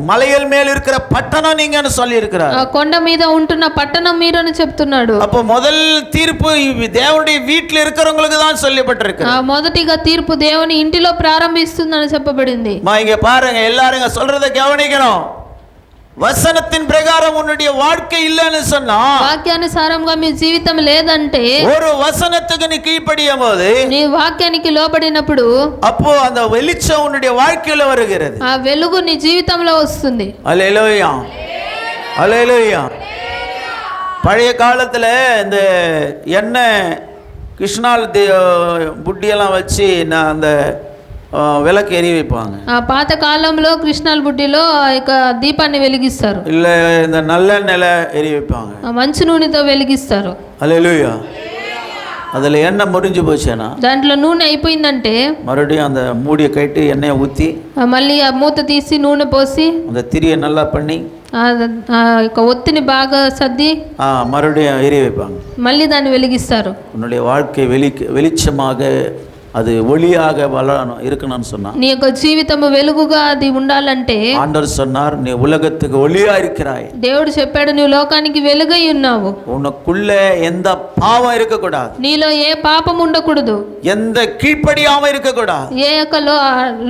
[SPEAKER 2] மலையல் மேல் இருக்கிற பட்டணம் நீங்கன்னு சொல்லி இருக்கிறார்.
[SPEAKER 1] కొండ మీద ఉంటున్న పట్టణం మీరని చెప్తున్నాడు.
[SPEAKER 2] அப்ப முதல் தீர்ப்பு தேவனுடைய வீட்டில் இருக்கிறவங்களுக்கு தான் சொல்லப்பட்டிருக்கு.
[SPEAKER 1] మొదటిగా తీర్పు దేవుని ఇంటిలో ప్రారంభిస్తుందని చెప్పబడింది.
[SPEAKER 2] இங்க பாருங்க, எல்லாரும் சொல்றதை கவனிக்கணும். வசனத்தின் பிரகாரம் உன்னுடைய வாழ்க்கை இல்லைன்னு சொன்னா,
[SPEAKER 1] వాక్యానుసారంగా మీ జీవితం లేదంటే,
[SPEAKER 2] ஒரு வசனத்துக்கு நீ கீழ்ப்படியும் போது,
[SPEAKER 1] నీ వాక్యానికి లోబడినప్పుడు
[SPEAKER 2] அப்போ அந்த வெளிச்சம் உன்னுடைய வாழ்க்கையில வருகிறது.
[SPEAKER 1] ఆ వెలుగు నీ జీవితంలో వస్తుంది.
[SPEAKER 2] ஹல்லேலூயா. ஹல்லேலூயா. பழைய காலத்துல இந்த எண்ணெய் கிருஷ்ணால் புட்டியெல்லாம் வச்சு நான் அந்த விளக்கு எரிய வைப்பாங்க.
[SPEAKER 1] పాత కాలంలో కృష్ణాల బుడ్డిలో ఇక దీపాన్ని వెలిగిస్తారు,
[SPEAKER 2] இல்லை இந்த நல்லெண்ணெய் எரிய வைப்பாங்க,
[SPEAKER 1] మంచు నూనెతో వెలిగిస్తారు.
[SPEAKER 2] அல்லேலூயா. அதில் எண்ணெய் முறிஞ்சு போச்சுன்னா
[SPEAKER 1] దాంట్లో నూనె అయిపోయిందంటే
[SPEAKER 2] மறுபடியும் அந்த மூடியை கட்டி எண்ணெயை ஊற்றி
[SPEAKER 1] మళ్ళీ ఆ మూత తీసి నూనె పోసి
[SPEAKER 2] அந்த திரியை நல்லா பண்ணி
[SPEAKER 1] ఇక ఒత్తిని బాగా సర్ది
[SPEAKER 2] மறுபடியும் எரிய வைப்பாங்க.
[SPEAKER 1] మళ్ళీ దాన్ని వెలిగిస్తారు.
[SPEAKER 2] உன்னுடைய வாழ்க்கை வெளிச்சமாக அது ஒளியாக வளரணும் இருக்கணும்னு சொன்னான்.
[SPEAKER 1] నీ యొక్క జీవితము వెలుగుగా అది ఉండాలంటే
[SPEAKER 2] ஆண்டவர் சொன்னார், நீ உலகத்துக்கு ஒளியா இருக்கிறாய்.
[SPEAKER 1] దేవుడు చెప్పాడు, నువ్వు లోకానికి వెలుగై ఉన్నావు.
[SPEAKER 2] உனக்குள்ள எந்த பாவம் இருக்கக்கூடாது,
[SPEAKER 1] నీలో ఏ పాపం ఉండకూడదు,
[SPEAKER 2] எந்த கீழ்ப்படியாம இருக்கக்கூடாது,
[SPEAKER 1] ఏ యొక్క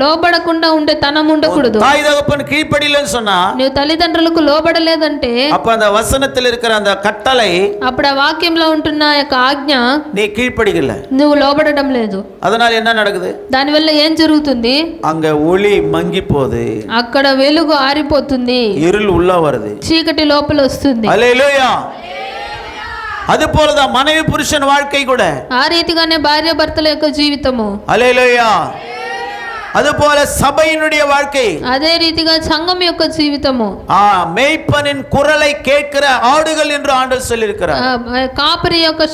[SPEAKER 1] లోబడకుండా ఉండే తనం ఉండకూడదు.
[SPEAKER 2] தாய் தகப்பன் கீழ்ப்படியலன்னு சொன்னா
[SPEAKER 1] నువ్వు తల్లిదండ్రులకు లోబడలేదంటే
[SPEAKER 2] அப்ப அந்த வசனத்தில் இருக்கிற அந்த கட்டளை,
[SPEAKER 1] అప్పుడు ఆ వాక్యంలో ఉంటున్న యొక్క ఆజ్ఞ
[SPEAKER 2] நீ கீழ்ப்படிக்கல,
[SPEAKER 1] నువ్వు లోబడడం లేదు.
[SPEAKER 2] அதனால என்ன நடக்குது?
[SPEAKER 1] దానివల్ల ఏం జరుగుతుంది?
[SPEAKER 2] அங்க ஒளி மங்கி போகுது,
[SPEAKER 1] అక్కడ వెలుగు ఆరిపోతుంది,
[SPEAKER 2] இருள் உள்ள வருது,
[SPEAKER 1] చీకటి లోపల వస్తుంది.
[SPEAKER 2] அல்லேலூயா. அது போலதான் மனைவி புருஷன் வாழ்க்கை கூட,
[SPEAKER 1] ఆ రీతిగానే భార్య భర్తల యొక్క జీవితము.
[SPEAKER 2] அல்லேலூயா. அதுபோல சபையினுடைய வாழ்க்கை,
[SPEAKER 1] అదే రీతిగా సంఘం యొక్క జీవితము.
[SPEAKER 2] மேய்ப்பனின் குரலை கேட்கிற ஆடுகள் என்று ஆண்டவர் சொல்லியிருக்கிறார்.
[SPEAKER 1] కాపరి యొక్క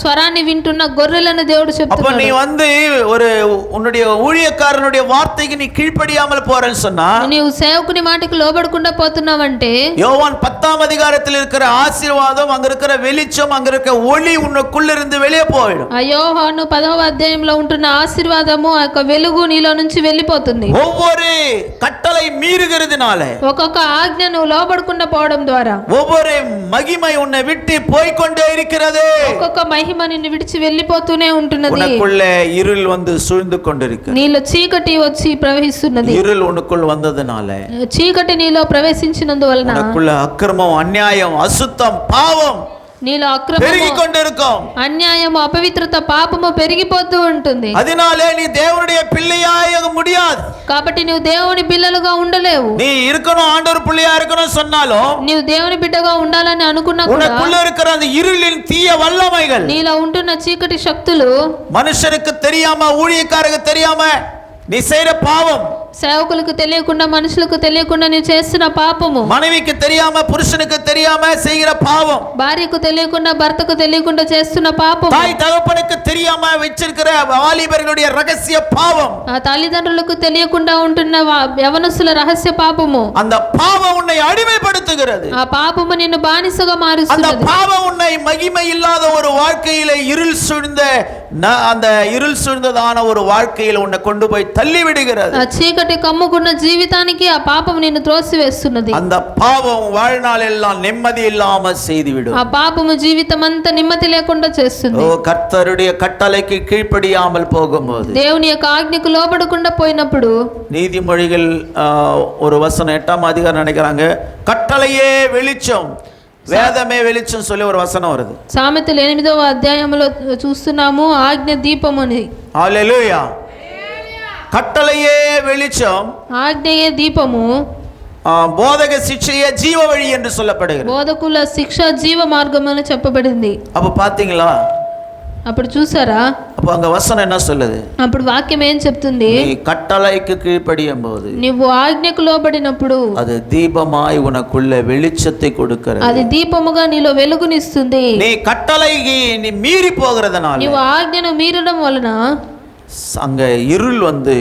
[SPEAKER 1] స్వరాన్ని వింటున్న గొర్రెలను దేవుడు చెప్తున్నాడు.
[SPEAKER 2] அப்ப நீ வந்து ஒரு உன்னுடைய ஊழியக்காரனுடைய வார்த்தைக்கு நீ கீழ்ப்படியாமல் போறேன்னு சொன்னா,
[SPEAKER 1] నీవు సేవకుని మాటకు లోబడకుండా పోతున్నావంటే
[SPEAKER 2] யோவான் 10ஆம் அதிகாரத்தில் இருக்கிற ஆசீர்வாதம், அங்க இருக்கிற வெளிச்சம், அங்க இருக்கிற ஒளி உனக்குள்ள இருந்து வெளியே போயிடும்.
[SPEAKER 1] ఆ యోహాను 10వ అధ్యాయంలో ఉంటున్న ఆశీర్వాదము ఆ యొక్క వెలుగు నీలో నుంచి వెళ్ళిపోతుంది.
[SPEAKER 2] ஒவ்வொரு கட்டளை மீறுகிறதுனால,
[SPEAKER 1] ఒక్కొక్క ఆజ్ఞను లోబడకుండా పోవడం ద్వారా
[SPEAKER 2] ஒவ்வொரு மகிமை உன்னை விட்டு போய்க்கொண்டே இருக்கிறது.
[SPEAKER 1] ఒక్కొక్క మహిమ నిన్ను విడిచి వెళ్ళిపోతూనే ఉంటున్నది.
[SPEAKER 2] உனக்குள்ள இருள் வந்து சூழ்ந்து கொண்டிருக்கு.
[SPEAKER 1] నీలో చీకటి వచ్చి ప్రవహిస్తున్నది.
[SPEAKER 2] இருள் உனக்குள் வந்ததனால,
[SPEAKER 1] చీకటి నీలో ప్రవేశించినందువలన
[SPEAKER 2] உனக்குள்ள அக்கிரமம், அநியாயம், அசுத்தம், பாவம்
[SPEAKER 1] నీలో అక్రమము,
[SPEAKER 2] பெருகிக்கொண்டிருக்கும்.
[SPEAKER 1] అన్యాయము, అపవిత్రత, పాపము పెరిగిపోతూ ఉంటుంది.
[SPEAKER 2] அதனாலே நீ தேவனுடைய பிள்ளையாக முடியாது.
[SPEAKER 1] కాబట్టి నువ్వు దేవుని పిల్లలుగా ఉండలేవు.
[SPEAKER 2] நீ இருக்கணும், ஆண்டவர் பிள்ளையா இருக்கணும் சொன்னாலும்,
[SPEAKER 1] నీవు దేవుని బిడ్డగా ఉండాలని అనుకున్నా కూడా
[SPEAKER 2] உனக்குள்ள இருக்கிற அந்த இருளின் தீய வல்லமைகள்,
[SPEAKER 1] నీలో ఉంటున్న చీకటి శక్తులు,
[SPEAKER 2] மனுஷனுக்கு தெரியாம, ஊழியக்காரருக்கு தெரியாம நீ செய்யற பாவம்,
[SPEAKER 1] సేవకులకు తెలియకుండా, మనుషులకు తెలియకుండా నీవు చేస్తున్న పాపము,
[SPEAKER 2] மனைவிக்கு தெரியாம, புருஷனுக்கு தெரியாம செய்கிற பாவம்,
[SPEAKER 1] భార్యకు తెలియకుండా, భర్తకు తెలియకుండా చేస్తున్న పాపము,
[SPEAKER 2] தாய் தகப்பனுக்கு தெரியாம வச்சிருக்கிற வாலிபர்களுடைய ரகசிய பாவம்,
[SPEAKER 1] ఆ తల్లిదండ్రులకు తెలియకుండా ఉంటున్న యవనస్తుల రహస్య పాపము,
[SPEAKER 2] அந்த பாவம் உன்னை அடிமைப்படுத்துகிறது.
[SPEAKER 1] ఆ పాపము నిన్ను బానిసగా
[SPEAKER 2] அந்த
[SPEAKER 1] మారుస్తున్నది.
[SPEAKER 2] பாவம் உன்னை மகிமை இல்லாத ஒரு வாழ்க்கையில இருள் சூழ்ந்த அந்த இருள் சூழ்ந்ததான ஒரு வாழ்க்கையில உன்னை கொண்டு போய் தள்ளி விடுகிறது.
[SPEAKER 1] ఆ చీకటి కమ్ముకున్న జీవితానికి ఆ పాపం నిన్ను త్రోసివేస్తున్నది.
[SPEAKER 2] அந்த பாவம் வாழ்நாள் எல்லாம் நிம்மதி இல்லாம செய்துவிடும்.
[SPEAKER 1] ఆ పాపము జీవితం అంతా నెమ్మది లేకుండా చేస్తుంది.
[SPEAKER 2] கர்த்தருடைய கட்டளைக்கு கீழ்ப்படியாமல் போகும்போது,
[SPEAKER 1] దేవుని యొక్క ఆజ్ఞకు లోబడకుండా పోయినప్పుడు,
[SPEAKER 2] நீதிமொழிகள் ஒரு வசனம் 8ஆம் அதிகாரம் நினைக்கிறாங்க, கட்டளையே வெளிச்சம், வேதமே வெளிச்சம் சொல்லி ஒரு வசனம் வருது.
[SPEAKER 1] సామెతలు 8వ అధ్యాయంలో చూస్తున్నాము, ఆజ్ఞ దీపము అని.
[SPEAKER 2] హల్లెలూయా. கட்டளையே வெளிச்சம்,
[SPEAKER 1] ఆజ్ఞయే దీపము,
[SPEAKER 2] போதக சிக்ஷையே ஜீவ வழி என்று சொல்லப்படுகிறது.
[SPEAKER 1] బోధకుల శిక్ష జీవ మార్గం అని చెప్పబడింది.
[SPEAKER 2] அப்ப பாத்தீங்களா?
[SPEAKER 1] అప్పుడు చూసారా?
[SPEAKER 2] அப்ப அங்க வசனம் என்ன சொல்லுது?
[SPEAKER 1] అప్పుడు వాక్యం ఏం చెప్తుంది?
[SPEAKER 2] நீ கட்டளைக்கு கீழ்ப்படியும் போது,
[SPEAKER 1] నువ్వు ఆజ్ఞకు లోబడినప్పుడు
[SPEAKER 2] அது தீபமாய் உனக்குள்ள வெளிச்சத்தை கொடுக்கிறது.
[SPEAKER 1] అది దీపముగా నీలో వెలుగునిస్తుంది.
[SPEAKER 2] நீ கட்டளைக்கு நீ மீறி போகிறதுனால,
[SPEAKER 1] నువ్వు ఆజ్ఞను మీరడం వలన
[SPEAKER 2] அங்க இருள் வந்து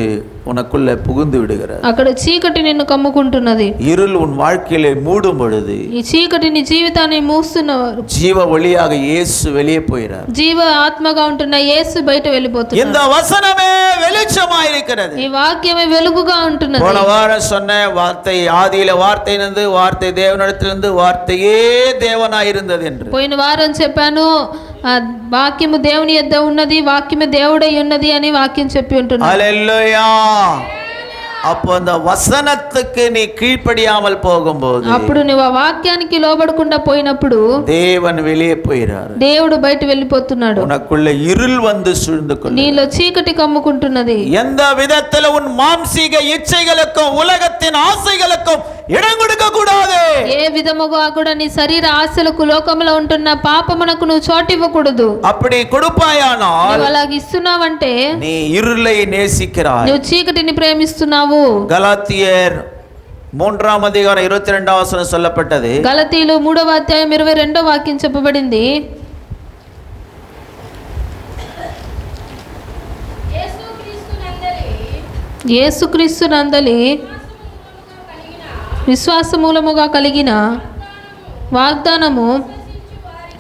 [SPEAKER 2] உனக்குள்ள புகுந்து விடுகிறது.
[SPEAKER 1] అక్కడ చీకటి నిన్ను కమ్ముకుంటున్నది.
[SPEAKER 2] இருள் உன் வாழ்க்கையிலே மூடும் பொழுது,
[SPEAKER 1] ఈ చీకటి నీ జీవితాన్ని మూస్తున్నవారు,
[SPEAKER 2] ஜீவ ஒளியாக இயேசு வெளியே போகிறார்.
[SPEAKER 1] జీవ ఆత్మగా ఉంటున్న యేసు బయట వెళ్ళిపోతున్నాడు.
[SPEAKER 2] இந்த வசனமே வெளிச்சமாய் இருக்கிறது.
[SPEAKER 1] ఈ వాక్యమే వెలుగుగా ఉంటున్నది.
[SPEAKER 2] போன வாரம் சொன்ன வார்த்தை, ஆதியில வார்த்தை இருந்தது, வார்த்தை தேவனிடத்திலிருந்து, வார்த்தையே தேவனாய் இருந்தது என்று.
[SPEAKER 1] పోయిన వారం చెప్పాను, ఆ వాక్యము దేవుని యొద్ద ఉన్నది, వాక్యమే దేవుడై ఉన్నది అని వాక్యం చెప్పి ఉంటున్నాడు.
[SPEAKER 2] హల్లెలూయా. அப்போ அந்த வசனத்துக்கு நீ கீழ்ப்படியாமல் போகும்போது
[SPEAKER 1] అప్పుడు నువ్వు ఆ వాక్యానికి లోబడకుండా పోయినప్పుడు
[SPEAKER 2] தேவன் வெளியே போயிறாரு.
[SPEAKER 1] దేవుడు బయట వెళ్ళిపోతున్నాడు.
[SPEAKER 2] உனக்குள்ள இருள் வந்து சூழ்ந்து கொள்ளும்.
[SPEAKER 1] నీలో చీకటి కమ్ముకుంటున్నది.
[SPEAKER 2] எந்த விதத்துல உன் மாம்சீக இச்சைகளுக்கும் உலகத்தின் ஆசைகளுக்கும் இடம் கொடுக்க கூடாது.
[SPEAKER 1] ఏ విధముగా కూడా నీ శరీర ఆశలకు లోకంలో ఉంటున్న పాపమునకు నువ్వు చోటు ఇవ్వకూడదు.
[SPEAKER 2] அப்படி கொடுப்பாயானால்
[SPEAKER 1] నువ్వు అలాగ ఇస్తున్నావంటే
[SPEAKER 2] நீ இருளை நேசிக்கிறாய்.
[SPEAKER 1] నువ్వు చీకటిని ప్రేమిస్తున్నావు.
[SPEAKER 2] கலாத்தியர் 3ஆம் அதிகாரம் 22ஆம் வசனம் சொல்லப்பட்டது.
[SPEAKER 1] గలతీయులు 3వ అధ్యాయం 22వ వాక్యం చెప్పబడింది. యేసుక్రీస్తు నందలి విశ్వాస మూలముగా కలిగిన వాగ్దానము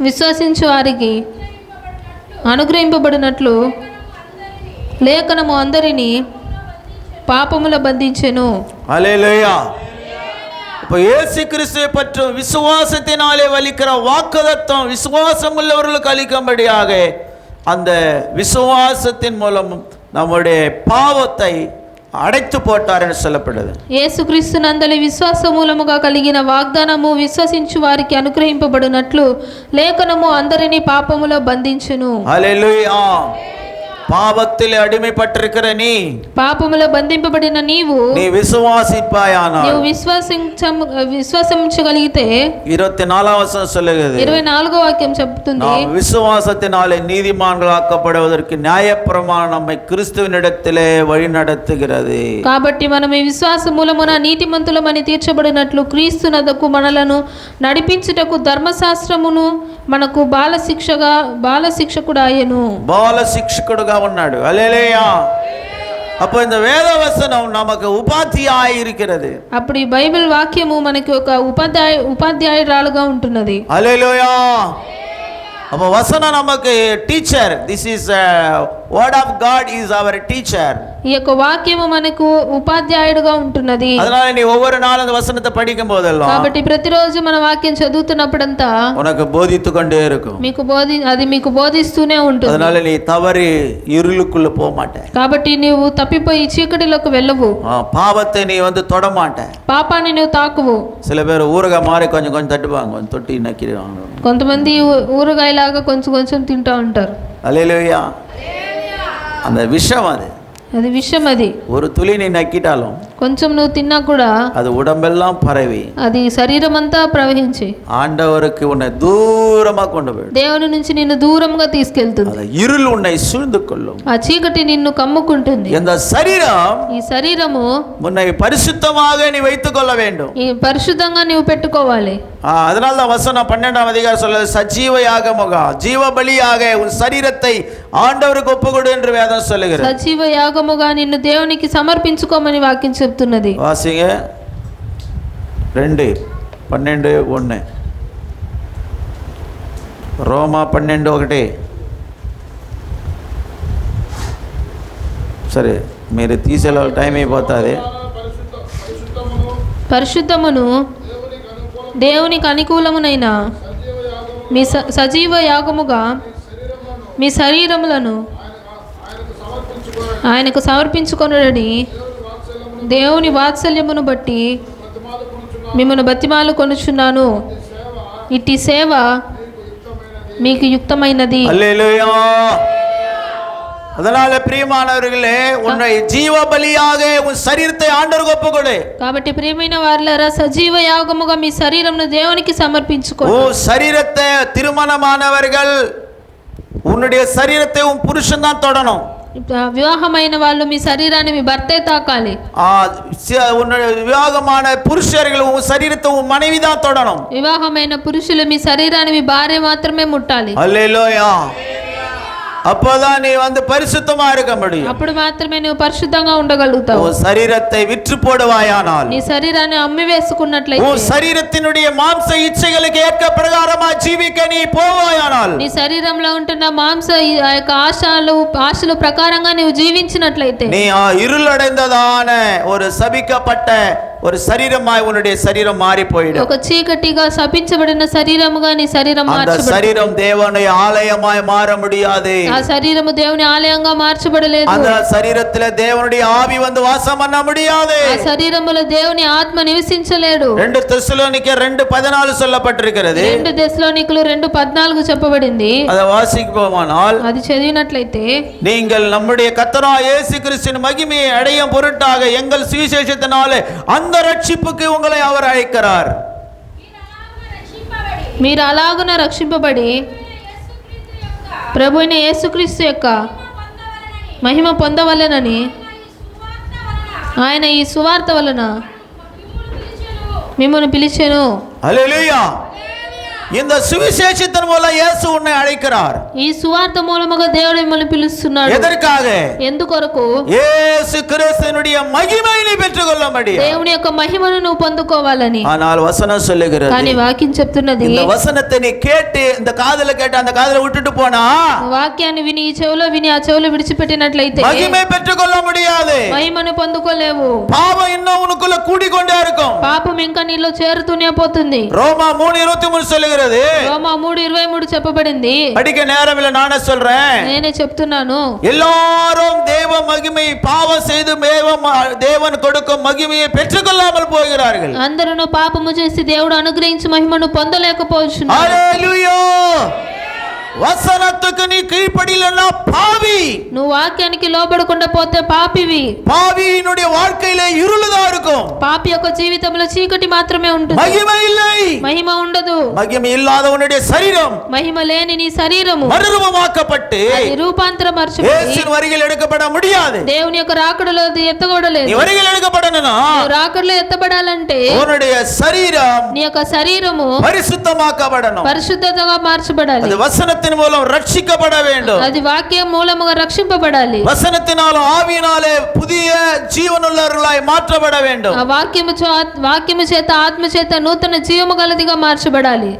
[SPEAKER 1] విశ్వసించు వారికి అనుగ్రహింపబడినట్లు లేఖనము అందరినీ పాపముల బంధించెను.
[SPEAKER 2] ஹல்லேலூயா. இப்போ இயேசு கிறிஸ்துவை பற்றும் விசுவாசத்தினாலே வலிக்கிற வாக்குதத்தம் விசுவாசம் உள்ளவர்களுக்கு அளிக்கும்படியாக அந்த விசுவாசத்தின் மூலம் நம்முடைய பாவத்தை அடைத்து போட்டார் என்று சொல்லப்படுது.
[SPEAKER 1] యేసుక్రీస్తు నందలి విశ్వాస మూలముగా కలిగిన వాగ్దానము విశ్వసించు వారికి అనుగ్రహింపబడినట్లు లేఖనము అందరినీ పాపములో బంధించెను.
[SPEAKER 2] ஹல்லேலூயா. பாவத்தில் அடிமைப்பட்டிருக்கிற நீ
[SPEAKER 1] పాపములో బంధింపబడిన నీవు
[SPEAKER 2] விசுவாசிப்பாயானால்
[SPEAKER 1] నీవు విశ్వసించగలిగితే
[SPEAKER 2] 24ஆம் வசனம் சொல்லுகிறது.
[SPEAKER 1] 24వ వాక్యం చెప్తుంది.
[SPEAKER 2] நாம் விசுவாசத்தினாலே நீதிமான்களாக்கப்படுவதற்கு நியாயப்பிரமாணம் நம்மை கிறிஸ்துவினிடத்திலே வழி நடத்துகிறது.
[SPEAKER 1] కాబట్టి మనం ఈ విశ్వాస మూలమున నీతిమంతులమని తీర్చబడినట్లు క్రీస్తునదకు మనలను నడిపించుటకు ధర్మశాస్త్రమును మనకు బాలశిక్షకుడు ఆయను.
[SPEAKER 2] బాలశిక్షకుడుగా ఉన్నాడు. హల్లెలూయా. அப்போ இந்த வேத வசனம் நமக்கு உபாத்தியாய் இருக்கிறது.
[SPEAKER 1] అప్పుడు ఈ బైబిల్ వాక్యము మనకి ఒక ఉపాధ్యాయురాలుగా ఉంటున్నది.
[SPEAKER 2] హల్లెలూయా. அப்போ வசனம் நமக்கு teacher. This is word of God is our teacher.
[SPEAKER 1] ఈ యొక్క వాక్యము మనకు ఉపాధ్యాయుడుగా ఉంటున్నది.
[SPEAKER 2] அதனால நீ ஒவ்வொரு நாளும் அந்த வசனத்தை படிக்கும் போதெல்லாம்
[SPEAKER 1] కాబట్టి ప్రతిరోజు మన వాక్యం చదువుతున్నప్పుడంతా
[SPEAKER 2] உனக்கு போதித்து கொண்டே இருக்கும்.
[SPEAKER 1] మీకు బోధిస్తూనే ఉంటుంది.
[SPEAKER 2] அதனால நீ தவறி இருளுக்குள்ள போக மாட்டே.
[SPEAKER 1] కాబట్టి నీవు తప్పిపోయి చీకటిలోకి వెళ్ళవు.
[SPEAKER 2] பாவத்தை நீ வந்து தொட மாட்டே.
[SPEAKER 1] పాపాన్ని నువ్వు తాకువు.
[SPEAKER 2] சில பேர் ஊறுகாய் மாதிரி கொஞ்சம் கொஞ்சம் தட்டுவாங்க, கொஞ்சம் தொட்டி நக்கிடுவாங்க.
[SPEAKER 1] కొంతమంది ఊరగాయలాగా కొంచెం కొంచెం తింటూ ఉంటారు.
[SPEAKER 2] హల్లెలూయా. அந்த விஷம் அது
[SPEAKER 1] விஷம். అది
[SPEAKER 2] ஒரு துளி நீ நக்கிட்டாலும்
[SPEAKER 1] కొంచెం నువ్వు తిన్నా కూడా
[SPEAKER 2] அது உடம்பெல்லாம் பரவி
[SPEAKER 1] అది శరీరం అంతా ప్రవహించి
[SPEAKER 2] ஆண்டவருக்கு உன்னை தூரமா கொண்டு போயிடும்.
[SPEAKER 1] దేవుని నుంచి నిన్ను దూరంగా తీసుకెళ్తుంది.
[SPEAKER 2] அந்த இருள் உன்னை சூழ்ந்து கொள்ளும்.
[SPEAKER 1] ఆ చీకటి నిన్ను కమ్ముకుంటుంది.
[SPEAKER 2] இந்த சரீரம்
[SPEAKER 1] ఈ శరీరము
[SPEAKER 2] உன்னை பரிசுத்தமாக நீ வைத்துக் கொள்ள வேண்டும்.
[SPEAKER 1] ఈ పరిశుద్ధంగా నీవు పెట్టుకోవాలి.
[SPEAKER 2] அதனால தான் வசனம் 12ஆம் அதிகாரம் சொல்லுது, சஜீவ யாகமாக ஜீவ பலியாக உன் சரீரத்தை ஆண்டவருக்கு ஒப்புக்கொடு என்று வேதம் சொல்லுகிறது.
[SPEAKER 1] సజీవ యాగముగా నిన్ను దేవునికి సమర్పించుకోమని వాక్యం చెప్తున్నది.
[SPEAKER 2] வாசிங்க 2:12:1 రోమా 12:1. సరే మీరు తీసేలా టైం అయిపోతుంది.
[SPEAKER 1] పరిశుద్ధమును దేవునికి అనుకూలమునైన మీ సజీవ యాగముగా మీ శరీరములను ఆయనకు సమర్పించుకొనుడని దేవుని వాత్సల్యమును బట్టి మిమ్మల్ని బతిమాలు కొనుచున్నాను. ఇట్టి సేవ మీకు యుక్తమైనది.
[SPEAKER 2] హల్లెలూయా. அதனால பிரியமானவர்களே, உன்னை ஜீவ பலியாக உன் சரீரத்தை ஆண்டவருக்கு ஒப்புக்கொடு.
[SPEAKER 1] కాబట్టి ప్రియమైన వారలారా సజీవ యాగముగా మీ శరీరమును దేవునికి సమర్పించుకోండి.
[SPEAKER 2] ஓ சரீரத்தை திருமணமானவர்கள் உன்னுடைய சரீரத்தை உன் புருஷன் தான் தொடணும்.
[SPEAKER 1] వివాహమైన వాళ్ళు మీ శరీరాన్ని మీ భర్తే తాకాలి.
[SPEAKER 2] వివాహமான పురుషர்கள் உன் శరీరத்தை உன் மனைவி தான் தொடணும்.
[SPEAKER 1] వివాహమైన పురుషులు మీ శరీరాన్ని మీ భార్య మాత్రమే ముట్టాలి.
[SPEAKER 2] హల్లెలూయా. அப்போதான் நீ வந்து பரிசுத்தமா இருக்க முடியும்.
[SPEAKER 1] అప్పుడు మాత్రమే నువ్వు పరిశుద్ధంగా ఉండగలుగుతావు.
[SPEAKER 2] உன் சரீரத்தை விற்று போடுவாயானால்,
[SPEAKER 1] నీ శరీరాన్ని అమ్మి వేసుకున్నట్లయితే,
[SPEAKER 2] உன் சரீரத்தினுடைய மாம்ச இச்சைகளுக்கு ஏற்ற பிரகாரமா ஜீவிக்க நீ போவாயானால்,
[SPEAKER 1] నీ శరీరంలో ఉంటున్న మాంస ఆ యొక్క ఆశల ప్రకారంగా నీవు జీవించినట్లయితే,
[SPEAKER 2] நீ இருளடைந்ததான ஒரு சபிக்கப்பட்ட ஒரு சரீரமாய் உன்னுடைய சரீரம் மாறி போயிடும்.
[SPEAKER 1] ఒక చీకటిగా శపించబడిన శరీరముగా నీ శరీరం
[SPEAKER 2] அந்த
[SPEAKER 1] మార్చబడింది.
[SPEAKER 2] சரீரம் தேவனுடைய ஆலயமாய் மாற முடியாது.
[SPEAKER 1] ఆ శరీరము దేవుని ఆలయంగా మార్చబడలేదు.
[SPEAKER 2] அந்த சரீரத்துல தேவனுடைய ஆவி வந்து வாசம் பண்ண முடியாது.
[SPEAKER 1] ఆ శరీరములో దేవుని ఆత్మ నివసించలేడు.
[SPEAKER 2] 2 தெசலோனிக்கேயர் 2:14 சொல்லப்பட்டிருக்கிறது.
[SPEAKER 1] 2 తెస్సలోనికలు 2:14 చెప్పబడింది.
[SPEAKER 2] அதை வாசிப்போமானால்,
[SPEAKER 1] అది చదివినట్లయితే,
[SPEAKER 2] நீங்கள் நம்முடைய கர்த்தராகிய இயேசு கிறிஸ்துவின் மகிமையை அடையும் பொருட்டாக எங்கள் சுவிசேஷத்தினாலே அந்த ரட்சிப்புக்கு உங்களை அவர் அழைக்கிறார்.
[SPEAKER 1] మీరు అలాగున రక్షింపబడి ప్రభు అయిన యేసుక్రీస్తు యొక్క మహిమ పొందవలెనని ఆయన ఈ సువార్త వలన మిమ్మల్ని పిలిచెను.
[SPEAKER 2] హల్లెలూయా. இந்த சுவிசேஷத்தின் மூலம் இயேசு உன்னை அழைக்கிறார்.
[SPEAKER 1] ఈ సువార్త మూలముగా దేవుడు మిమ్మల్ని పిలుస్తున్నాడు.
[SPEAKER 2] எதற்காக?
[SPEAKER 1] ఎందుకొరకు?
[SPEAKER 2] இயேசு கிறிஸ்துவினுடைய மகிமையை நீ பெற்றுக்கொள்ளும்படி.
[SPEAKER 1] దేవుని యొక్క మహిమను నువ్వు పొందుకోవాలని.
[SPEAKER 2] ஆனால் வசனம் சொல்லுகிறது,
[SPEAKER 1] కానీ వాక్యం చెప్తున్నది,
[SPEAKER 2] இந்த వசனத்தை நீ கேட்டு இந்த காதுல கேட்டு அந்த காதுல விட்டுட்டு போனா,
[SPEAKER 1] వాక్యాన్ని విని ఈ చెవిలో విని ఆ చెవిలో విడిచిపెట్టినట్లయితే
[SPEAKER 2] மகிமை பெற்றுக்கொள்ள முடியாது.
[SPEAKER 1] మహిమను పొందుకోలేవు.
[SPEAKER 2] பாவம் இன்னும் உனக்குள்ள கூடிக்கொண்டே இருக்கும்.
[SPEAKER 1] పాపం ఇంకా నీలో చేరుతూనే పోతుంది.
[SPEAKER 2] ரோமா 3:23 சொல்லுகிறது.
[SPEAKER 1] రోమా 3:23 చెప్పబడింది.
[SPEAKER 2] படிக்க நேரம் இல்ல, நானே சொல்றேன்.
[SPEAKER 1] నేనే చెప్తున్నాను.
[SPEAKER 2] எல்லாரும் தேவ மகிமை பாவம் செய்து தேவன் கொடுக்கும் மகிமையை பெற்றுக்கொள்ளாமல் போகிறார்கள்.
[SPEAKER 1] అందరూ పాపము చేసి దేవుడు అనుగ్రహించి మహిమను పొందలేకపోతున్నారు.
[SPEAKER 2] హల్లెలూయా. వసనத்துக்கு நீ கீழ்ப்படியலனா பாவி.
[SPEAKER 1] నువ్వు వాక్యానికి లోబడకుండా పోతే పాపివి.
[SPEAKER 2] பாவியினுடைய வாழ்க்கையிலே இருளுதா இருக்கும்.
[SPEAKER 1] పాపి యొక్క జీవితంలో చీకటి మాత్రమే ఉంటుంది.
[SPEAKER 2] మహిమ இல்லை.
[SPEAKER 1] మహిమ ఉండదు.
[SPEAKER 2] మహిమ ఇల్లాదవனுடைய శరీరం,
[SPEAKER 1] మహిమ లేని నీ శరీరము
[SPEAKER 2] మరురూపమాக்கப்பட்டு
[SPEAKER 1] అది రూపాంతరపరచబడి
[SPEAKER 2] యేసుவின் வருகையில் எடுக்கப்பட முடியாது.
[SPEAKER 1] దేవుని యొక్క రాకడలో అది ఎత్తకూడలేదు.
[SPEAKER 2] நீ வருகையில் எடுக்கப்படணும்னா
[SPEAKER 1] నువ్వు రాకడలో ఎత్తబడాలంటే
[SPEAKER 2] உன்னுடைய శరీరం
[SPEAKER 1] నీ యొక్క శరీరము
[SPEAKER 2] పరిశుద్ధமாக்கப்படணும்.
[SPEAKER 1] పరిశుద్ధతగా మార్చబడాలి.
[SPEAKER 2] அது வசனத்தின் மூலம் ரட்சிக்கப்பட வேண்டும்.
[SPEAKER 1] అది వాక్యం మూలముగా రక్షింపబడాలి.
[SPEAKER 2] வசனத்தினாலும் ஆவியினாலே புதிய ஜீவனுள்ளவர்களாய் மாற்றப்பட வேண்டும்.
[SPEAKER 1] ఆ వాక్యము చేత ఆత్మ చేత నూతన జీవము గలదిగా మార్చబడాలి.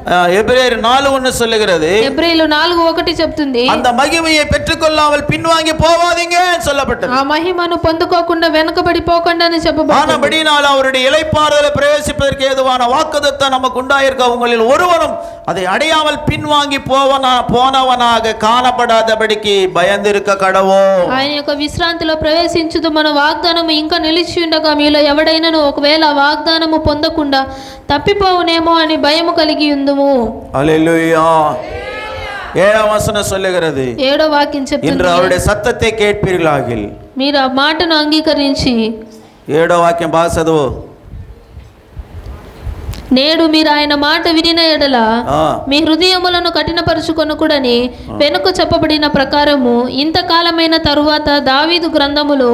[SPEAKER 2] எபிரேயர் 4:1 சொல்லுகிறது.
[SPEAKER 1] ఎబ్రేయులు 4:1 చెప్తుంది,
[SPEAKER 2] அந்த மகிமையை பெற்றுக்கொள்ளாமல் பின்வாங்கி போவாதீங்க சொல்லப்பட்டது.
[SPEAKER 1] ఆ మహిమను పొందుకోకుండా వెనకబడి పోకుండా అని చెప్పబడింది.
[SPEAKER 2] ஆனபடியால் அவருடைய இளைப்பாறுதலை பிரவேசிப்பதற்கு ஏதுவான வாக்குத்தத்தம் நமக்கு உண்டாயிருக்க உங்களில் ஒருவனும் அதை அடையாமல் பின்வாங்கி போனவனாக காணப்படாதபடிக்கு பயந்திருக்க கடவோம்.
[SPEAKER 1] ఆయన యొక్క విశ్రాంతిలో ప్రవేశించుదు మన వాగ్దానము ఇంకా నిలిచి ఉండగా మీలో ఎవడైనను ఒకవేళ ఆ వాగ్దానము పొందకుండా తప్పిపోవునేమో అని భయము కలిగి ఉందుము.
[SPEAKER 2] హల్లెలూయా. 7వ వచనం சொல்லுகிறது,
[SPEAKER 1] 7వ వాక్యం
[SPEAKER 2] இன்று
[SPEAKER 1] చెప్తుంది,
[SPEAKER 2] அவருடைய சத்தத்தை கேட்பீர்களாகில்.
[SPEAKER 1] మీరు ఆ మాటను అంగీకరించి
[SPEAKER 2] 7వ వాక్యం బాగా చదువు.
[SPEAKER 1] నేడు మీరు ఆయన మాట వినిన ఎడల మీ హృదయములను కఠినపరుచుకొనకూడని వెనుక చెప్పబడిన ప్రకారము ఇంతకాలమైన తరువాత దావీదు గ్రంథములో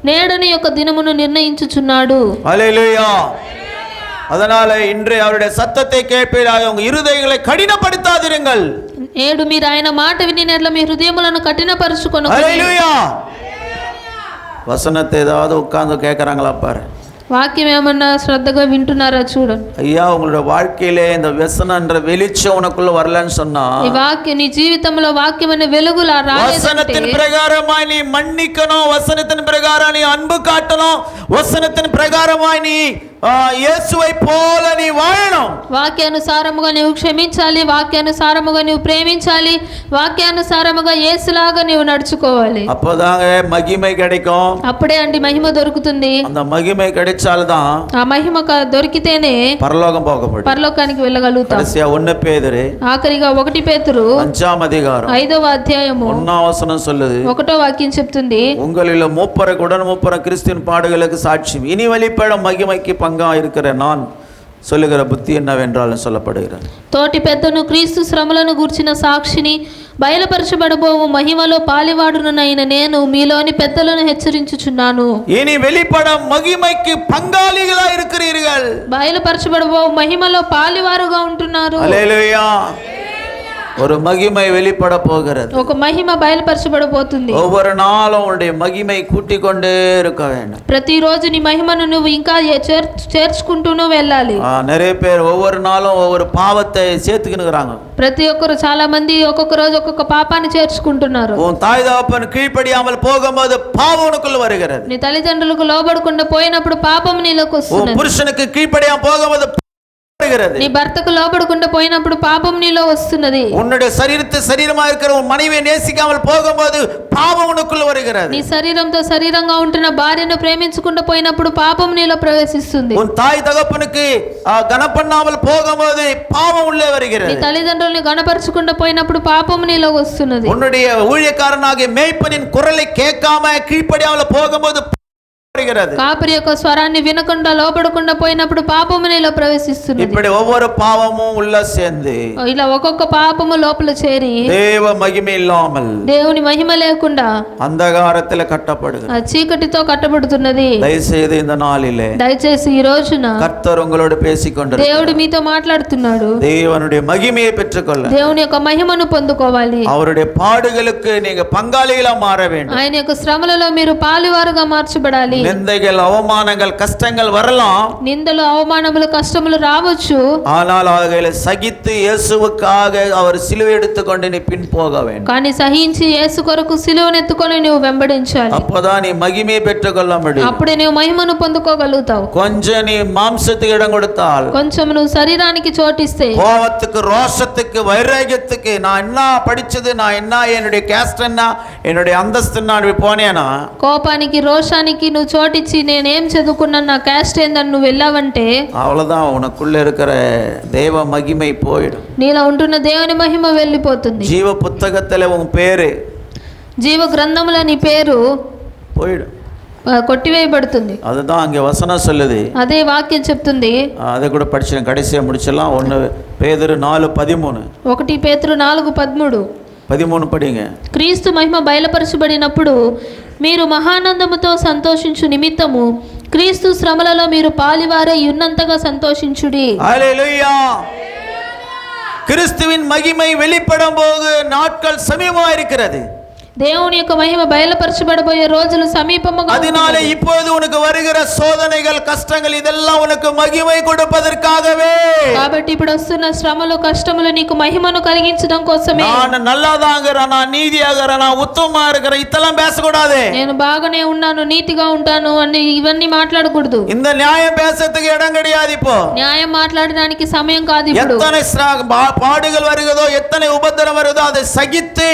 [SPEAKER 1] నేడని యొక్క దినమును నిర్ణయించుచున్నాడు.
[SPEAKER 2] ஹல்லேலூயா. அதனால இன்று அவருடைய சத்தத்தை கேட்பீராக, உங்க இருதயங்களை கடினப்படுத்தாதிருங்கள்.
[SPEAKER 1] నేడు మీరు ఆయన మాట వినిన ఎడల మీ హృదయములను కఠినపరుచుకొనకూడని.
[SPEAKER 2] ஹல்லேலூயா. வசனத்தை ஏதாவது உட்கார்ந்து கேட்கறாங்களா பாரு.
[SPEAKER 1] వాక్యం ఏమన్నా శ్రద్ధగా వింటున్నారా చూడండి.
[SPEAKER 2] ஐயா, உங்களோட வாழ்க்கையிலே இந்த వ్యసనன்ற வெளிச்சம் உனக்குள்ள வரலன்னு சொன்னா,
[SPEAKER 1] ఈ వాక్యం నీ జీవితంలో వాక్యం అనే వెలుగులా రాలేదంటే,
[SPEAKER 2] வசனத்தின் பிரகாரமாய் நீ மன்னிக்கணும், வசனத்தின் பிரகாரம் நீ அன்பு காட்டணும், வசனத்தின் பிரகாரமாய் நீ இயேசுவை போல நீ வாழணும்.
[SPEAKER 1] వాక్యానుసారముగా నీవు క్షమించాలి, వాక్యానుసారముగా నీవు ప్రేమించాలి, వాక్యానుసారముగా యేసులాగా నీవు నడుచుకోవాలి.
[SPEAKER 2] அப்போதாங்க மகிமை கிடைக்கும்.
[SPEAKER 1] అప్పుడే అండి మహిమ దొరుకుతుంది.
[SPEAKER 2] அந்த மகிமை கிடைச்சால்தான்
[SPEAKER 1] ఆ మహిమ దొరికితేనే
[SPEAKER 2] பரலோகம் போக முடியும்.
[SPEAKER 1] పరలోకానికి వెళ్ళగలుగుతాం.
[SPEAKER 2] கடைசியா 1 பேதுரு
[SPEAKER 1] ఆఖరిగా 1 పేతురు
[SPEAKER 2] 5వ அதிகாரம்
[SPEAKER 1] 5వ అధ్యాయము
[SPEAKER 2] 1వ వచనం சொல்லுது,
[SPEAKER 1] 1వ వాక్యం చెప్తుంది,
[SPEAKER 2] உங்களில் மூப்பருக்கு உடன் மூப்பர கிறிஸ்துவின் பாடுகளுக்கு சாட்சி இனி வெளிப்படும் மகிமைக்கு பங்கா இருக்கிற நான் சொல்லுகிற புத்தி என்னவென்றாலும் சொல்லப்படுகிறது.
[SPEAKER 1] తోటి పెద్దను క్రీస్తు శ్రమలను గూర్చిన సాక్షిని బయలుపరచబడబోవు మహిమలో పాలివాడునైన నేను మీలోని పెద్దలను హెచ్చరించుచున్నాను.
[SPEAKER 2] இனி வெளிப்படும் மகிமைக்கு பங்காளிகளா இருக்கிறீர்கள்.
[SPEAKER 1] బయలుపరచబడబోవు మహిమలో పాలివారుగా ఉంటున్నారు.
[SPEAKER 2] హల్లెలూయా. ஒரு மகிமை வெளிப்பட போகிறது.
[SPEAKER 1] ఒక మహిమ బయలుపరచబడబోతుంది.
[SPEAKER 2] ஒவ்வொரு நாளும் உன்னுடைய மகிமை கூட்டிக் கொண்டே இருக்க வேண்டும்.
[SPEAKER 1] ప్రతిరోజు నీ మహిమను నువ్వు ఇంకా చేర్చుకుంటూనే వెళ్ళాలి.
[SPEAKER 2] நிறைய பேர் ஒவ்வொரு நாளும் ஒவ்வொரு பாவத்தை சேர்த்துக்கினுறாங்க.
[SPEAKER 1] ప్రతి ఒక్కరు చాలా మంది ఒక్కొక్క రోజు ఒక్కొక్క పాపాన్ని చేర్చుకుంటున్నారు.
[SPEAKER 2] உன் தாய் தகப்பன் கீழ்ப்படியாமல் போகும்போது பாவம் உனக்குள்ள வருகிறது.
[SPEAKER 1] నీ తల్లిదండ్రులకు లోబడకుండా పోయినప్పుడు పాపం నీలోకి వస్తుంది.
[SPEAKER 2] పురుషునికి కీழ்పడియామ పోகும்போது வருகிறது.
[SPEAKER 1] నీ భర్తకు లోబడకుండా పోయినప్పుడు పాపం నీలో వస్తున్నది.
[SPEAKER 2] உன்னுடைய சரீரத்தை சரீரமா இருக்கிற உன் மனைவியை நேசிக்காமல் போகும்போது பாவம் உனக்குள்ள வருகிறது.
[SPEAKER 1] నీ శరీరంతో శరీరంగా ఉంటున్న భార్యను ప్రేమించకుండా పోయినప్పుడు పాపం నీలో ప్రవేశిస్తుంది.
[SPEAKER 2] உன் தாய் தகப்பனுக்கு கனப்பண்ணாமல் போகும்போது பாவம் உள்ளே வருகிறது.
[SPEAKER 1] నీ తల్లిదండ్రుల్ని గణపరచకుండా పోయినప్పుడు పాపం నీలో వస్తున్నది.
[SPEAKER 2] உன்னுடைய ஊழியக்காரனாகிய மேய்ப்பனின் குரலை கேட்காம கீழ்ப்படியாமல் போகும்போது
[SPEAKER 1] కాపరి యొక్క స్వరాన్ని వినకుండా లోబడకుండా పోయినప్పుడు పాపము నీలో ప్రవేశిస్తుంది.
[SPEAKER 2] இப்படி ஒவ்வொரு பாவமும் உள்ள சேர்ந்து
[SPEAKER 1] ఇలా ఒక్కొక్క పాపము లోపల చేరి
[SPEAKER 2] தேவ மகிமை இல்லாமல்
[SPEAKER 1] దేవుని మహిమ లేకుండా
[SPEAKER 2] అంధకారத்தில் కట్టப்படுகிறது.
[SPEAKER 1] చీకటితో కట్టబడుతున్నది.
[SPEAKER 2] దయచేసి இந்த நாளிலே
[SPEAKER 1] దయచేసి ఈ రోజున
[SPEAKER 2] கர்த்தர் உங்களோடு பேசிக்கொண்டிருக்கிறார்.
[SPEAKER 1] దేవుడు మీతో మాట్లాడుతున్నాడు.
[SPEAKER 2] தேவனுடைய மகிமையை பெற்றுக்கொள்ள
[SPEAKER 1] దేవుని యొక్క మహిమను పొందుకోవాలి.
[SPEAKER 2] அவருடைய பாடுகளுக்கு நீங்க பங்காளிகளா மாற வேண்டும்.
[SPEAKER 1] ఆయన యొక్క శ్రమలలో మీరు పాలువారుగా మార్చబడాలి.
[SPEAKER 2] நிந்தைகள் அவமானங்கள் கஷ்டங்கள் வரலாம்.
[SPEAKER 1] నిందలు అవమానములు కష్టములు రావచ్చు.
[SPEAKER 2] ஆனால் அவைகளை சகித்து இயேசுவுக்காக அவர் சிலுவை எடுத்துக்கொண்டு நீ பின் போக வேண்டும்.
[SPEAKER 1] కానీ సహించి యేసు కొరకు సిలువను ఎత్తుకొని నువ్వు వెంబడించాలి.
[SPEAKER 2] அப்பதான் நீ மகிமையை பெற்றுக்கொள்ள முடியும்.
[SPEAKER 1] అప్పుడే నువ్వు మహిమను పొందుకోగలుగుతావు.
[SPEAKER 2] கொஞ்சம் நீ மாம்சத்துக்கு இடம் கொடுத்தால்,
[SPEAKER 1] కొంచెం నువ్వు శరీరానికి చోటిస్తే,
[SPEAKER 2] கோபத்துக்கு ரோஷத்துக்கு வைராகியத்துக்கு நான் என்ன படிச்சது, நான் என்ன என்னுடைய கேஸ்ட் என்ன என்னுடைய அந்தஸ்து நான் போனேனா,
[SPEAKER 1] కోపానికి రోషానికి నువ్వు చోటిచ్చి నేనేం చదువుకున్నాను నా క్యాస్ట్ ఏందని నువ్వు వెళ్ళావంటే
[SPEAKER 2] அவ்வளவுதான் உனக்குள்ள இருக்கிற தேவ மகிமை போயிடும்.
[SPEAKER 1] నీలో ఉంటున్న దేవుని మహిమ వెళ్ళిపోతుంది.
[SPEAKER 2] జీవ పుస్తకத்துல உன் பேரு,
[SPEAKER 1] జీవ గ్రంథంలో నీ పేరు
[SPEAKER 2] போயிடும்,
[SPEAKER 1] కొట్టివేయబడుతుంది.
[SPEAKER 2] அதுதான் அங்கே வசனம் சொல்லுது.
[SPEAKER 1] అదే వాక్యం చెప్తుంది.
[SPEAKER 2] அதை கூட படிச்சு கடைசியா முடிச்சலாம். 1 பேதுரு 4:13.
[SPEAKER 1] 1 పేతురు 4:13
[SPEAKER 2] படிங்க.
[SPEAKER 1] క్రీస్తు మహిమ బయలుపరచబడినప్పుడు మీరు మహానందముతో సంతోషించు నిమిత్తము క్రీస్తు శ్రమలలో మీరు పాలివారై ఉన్నంతగా సంతోషించుడి.
[SPEAKER 2] హల్లెలూయా. கிறிஸ்துவின் மகிமை வெளிப்படும் போது நாட்கள் சமீபமா இருக்கிறது.
[SPEAKER 1] దేవుని యొక్క మహిమ బయలుపరచబడబోయే రోజులు సమీపముగా ఉన్నవి.
[SPEAKER 2] அதனால இப்போது உனக்கு வருகிற சோதனைகள் கஷ்டங்கள் இதெல்லாம் உனக்கு மகிமை கொடுப்பதற்காகவே.
[SPEAKER 1] కాబట్టి ఇప్పుడు వస్తున్న శ్రమలు కష్టములు నీకు మహిమను కలిగించడం కోసమే.
[SPEAKER 2] நான் நல்லதாங்கறேன், நான் நீதியாகறேன், நான் உத்தமமா இருக்கிறேன், இதெல்லாம் பேசக்கூடாது.
[SPEAKER 1] నేను బాగానే ఉన్నాను, నీతిగా ఉంటాను అని ఇవన్నీ మాట్లాడకూడదు.
[SPEAKER 2] இந்த நியாயம் பேசறதுக்கு இடம் கிடையாது. இப்போ
[SPEAKER 1] న్యాయం మాట్లాడడానికి సమయం కాదు. ఇప్పుడు
[SPEAKER 2] எத்தனை பாடுகள் வருகிறதோ, எத்தனை உபத்திரம் வருதோ அதை சகித்து